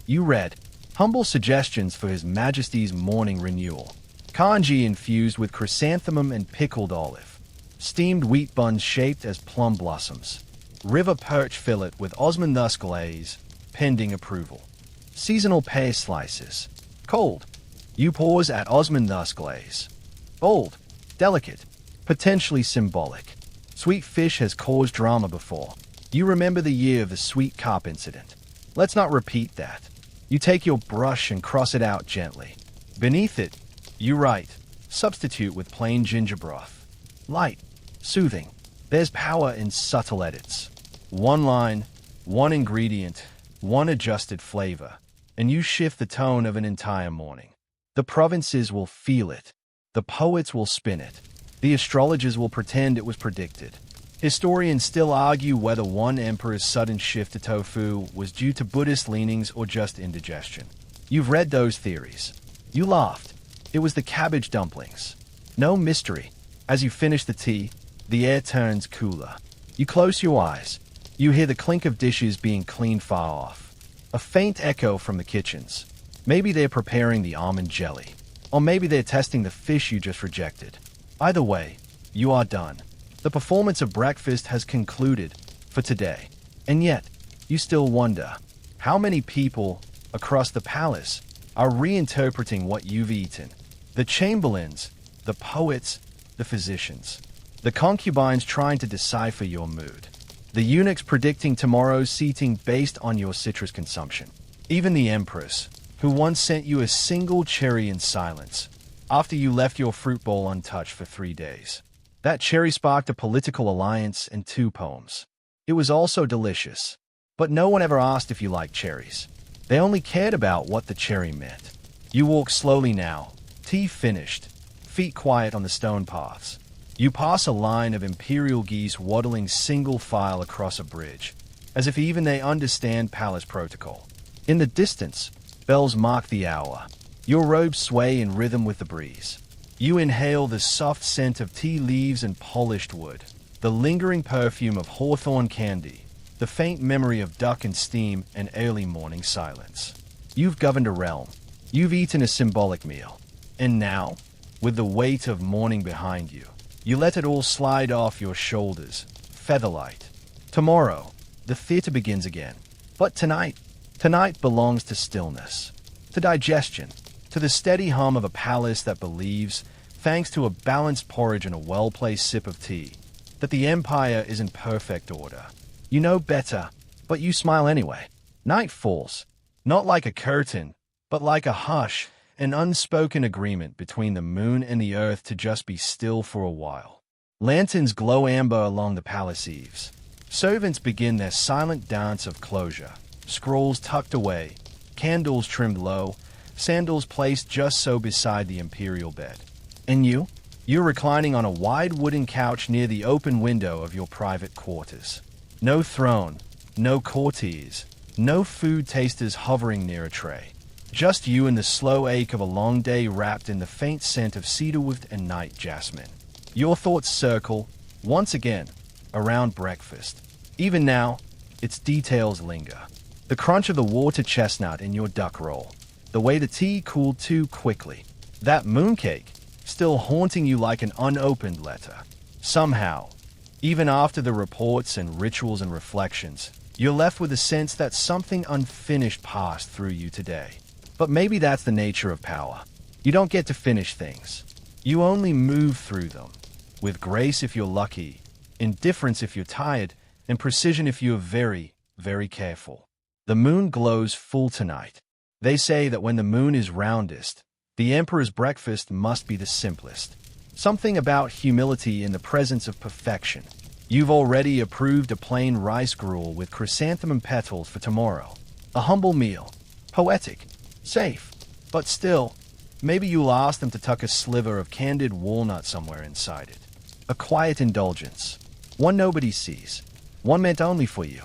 You read, humble suggestions for His Majesty's morning renewal. Congee infused with chrysanthemum and pickled olive. Steamed wheat buns shaped as plum blossoms. River perch fillet with Ottoman thus glaze, pending approval. Seasonal pear slices. Cold. You pause at Ottoman thus glaze. Bold. Delicate. Potentially symbolic. Sweet fish has caused drama before. You remember the year of the sweet carp incident. Let's not repeat that. You take your brush and cross it out gently. Beneath it, you write, substitute with plain ginger broth. Light. Soothing. There's power in subtle edits. One line, one ingredient, one adjusted flavor, and you shift the tone of an entire morning. The provinces will feel it. The poets will spin it. The astrologers will pretend it was predicted. Historians still argue whether one emperor's sudden shift to tofu was due to Buddhist leanings or just indigestion. You've read those theories. You laughed. It was the cabbage dumplings. No mystery. As you finish the tea, the air turns cooler. You close your eyes. You hear the clink of dishes being cleaned far off. A faint echo from the kitchens. Maybe they're preparing the almond jelly. Or maybe they're testing the fish you just rejected. Either way, you are done. The performance of breakfast has concluded for today. And yet, you still wonder, how many people across the palace are reinterpreting what you've eaten? The chamberlains, the poets, the physicians. The concubines trying to decipher your mood. The eunuchs predicting tomorrow's seating based on your citrus consumption. Even the empress, who once sent you a single cherry in silence, after you left your fruit bowl untouched for 3 days. That cherry sparked a political alliance and 2 poems. It was also delicious. But no one ever asked if you liked cherries. They only cared about what the cherry meant. You walk slowly now, tea finished, feet quiet on the stone paths. You pass a line of imperial geese waddling single file across a bridge, as if even they understand palace protocol. In the distance, bells mark the hour. Your robes sway in rhythm with the breeze. You inhale the soft scent of tea leaves and polished wood, the lingering perfume of hawthorn candy, the faint memory of duck and steam and early morning silence. You've governed a realm. You've eaten a symbolic meal. And now, with the weight of morning behind you, you let it all slide off your shoulders, featherlight. Tomorrow, the theater begins again. But tonight belongs to stillness, to digestion, to the steady hum of a palace that believes, thanks to a balanced porridge and a well-placed sip of tea, that the empire is in perfect order. You know better, but you smile anyway. Night falls, not like a curtain, but like a hush, an unspoken agreement between the moon and the earth to just be still for a while. Lanterns glow amber along the palace eaves. Servants begin their silent dance of closure, scrolls tucked away, candles trimmed low, sandals placed just so beside the imperial bed. And you're reclining on a wide wooden couch near the open window of your private quarters. No throne, no courtiers, no food tasters hovering near a tray. Just you and the slow ache of a long day wrapped in the faint scent of cedarwood and night jasmine. Your thoughts circle, once again, around breakfast. Even now, its details linger. The crunch of the water chestnut in your duck roll. The way the tea cooled too quickly. That mooncake, still haunting you like an unopened letter. Somehow, even after the reports and rituals and reflections, you're left with a sense that something unfinished passed through you today. But maybe that's the nature of power. You don't get to finish things. You only move through them. With grace if you're lucky, indifference if you're tired, and precision if you're very, very careful. The moon glows full tonight. They say that when the moon is roundest, the emperor's breakfast must be the simplest. Something about humility in the presence of perfection. You've already approved a plain rice gruel with chrysanthemum petals for tomorrow. A humble meal. Poetic. Safe. But still, maybe you'll ask them to tuck a sliver of candied walnut somewhere inside it. A quiet indulgence. One nobody sees. One meant only for you.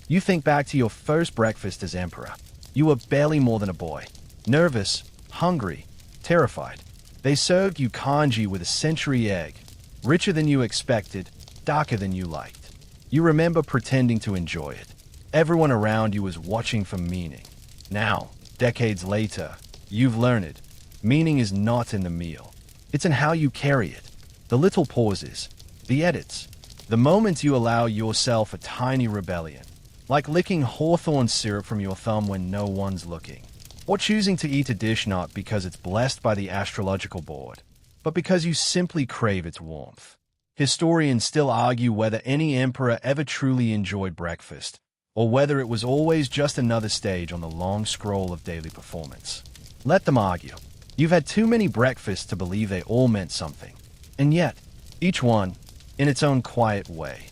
You think back to your first breakfast as emperor. You were barely more than a boy. Nervous, hungry, terrified. They served you congee with a century egg. Richer than you expected, darker than you liked. You remember pretending to enjoy it. Everyone around you was watching for meaning. Now, decades later, you've learned meaning is not in the meal. It's in how you carry it. The little pauses, the edits, the moments you allow yourself a tiny rebellion. Like licking hawthorn syrup from your thumb when no one's looking. Or choosing to eat a dish not because it's blessed by the astrological board, but because you simply crave its warmth. Historians still argue whether any emperor ever truly enjoyed breakfast, or whether it was always just another stage on the long scroll of daily performance. Let them argue. You've had too many breakfasts to believe they all meant something. And yet, each one, in its own quiet way,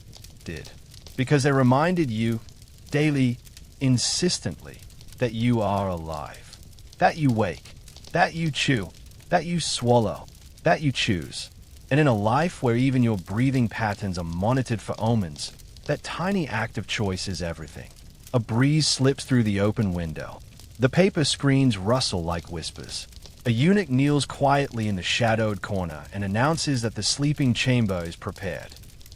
did. Because they reminded you, daily, insistently, that you are alive. That you wake. That you chew. That you swallow. That you choose. And in a life where even your breathing patterns are monitored for omens, that tiny act of choice is everything. A breeze slips through the open window. The paper screens rustle like whispers. A eunuch kneels quietly in the shadowed corner and announces that the sleeping chamber is prepared.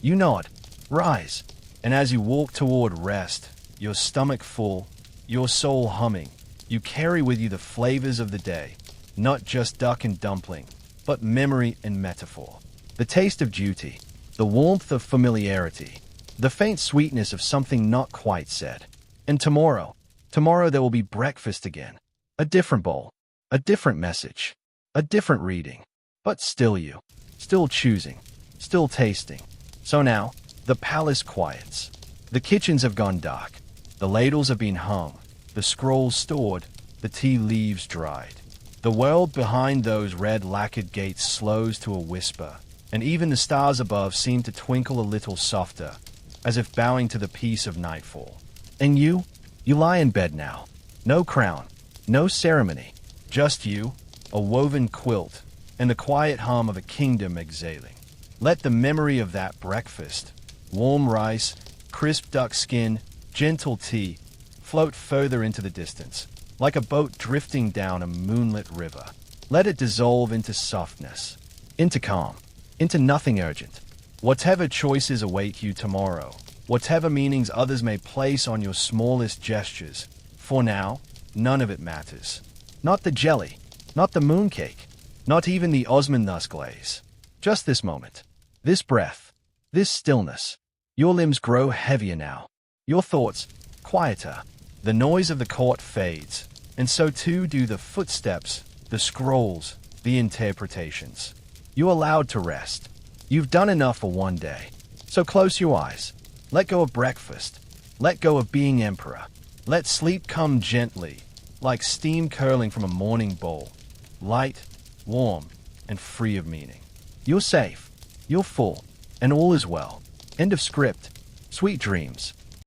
You nod, rise, and as you walk toward rest, your stomach full, your soul humming, you carry with you the flavors of the day, not just duck and dumpling, but memory and metaphor. The taste of duty, the warmth of familiarity, the faint sweetness of something not quite said. And tomorrow there will be breakfast again. A different bowl, a different message, a different reading. But still you, still choosing, still tasting. So now, the palace quiets. The kitchens have gone dark. The ladles have been hung, the scrolls stored, the tea leaves dried. The world behind those red lacquered gates slows to a whisper, and even the stars above seem to twinkle a little softer, as if bowing to the peace of nightfall. And you lie in bed now. No crown, no ceremony, just you, a woven quilt, and the quiet hum of a kingdom exhaling. Let the memory of that breakfast, warm rice, crisp duck skin, gentle tea, float further into the distance, like a boat drifting down a moonlit river. Let it dissolve into softness, into calm, into nothing urgent. Whatever choices await you tomorrow, whatever meanings others may place on your smallest gestures, for now, none of it matters. Not the jelly, not the mooncake, not even the osmanthus glaze. Just this moment, this breath, this stillness. Your limbs grow heavier now, your thoughts quieter. The noise of the court fades, and so too do the footsteps, the scrolls, the interpretations. You're allowed to rest. You've done enough for one day. So close your eyes. Let go of breakfast. Let go of being emperor. Let sleep come gently, like steam curling from a morning bowl. Light, warm, and free of meaning. You're safe. You're full. And all is well. End of script. Sweet dreams.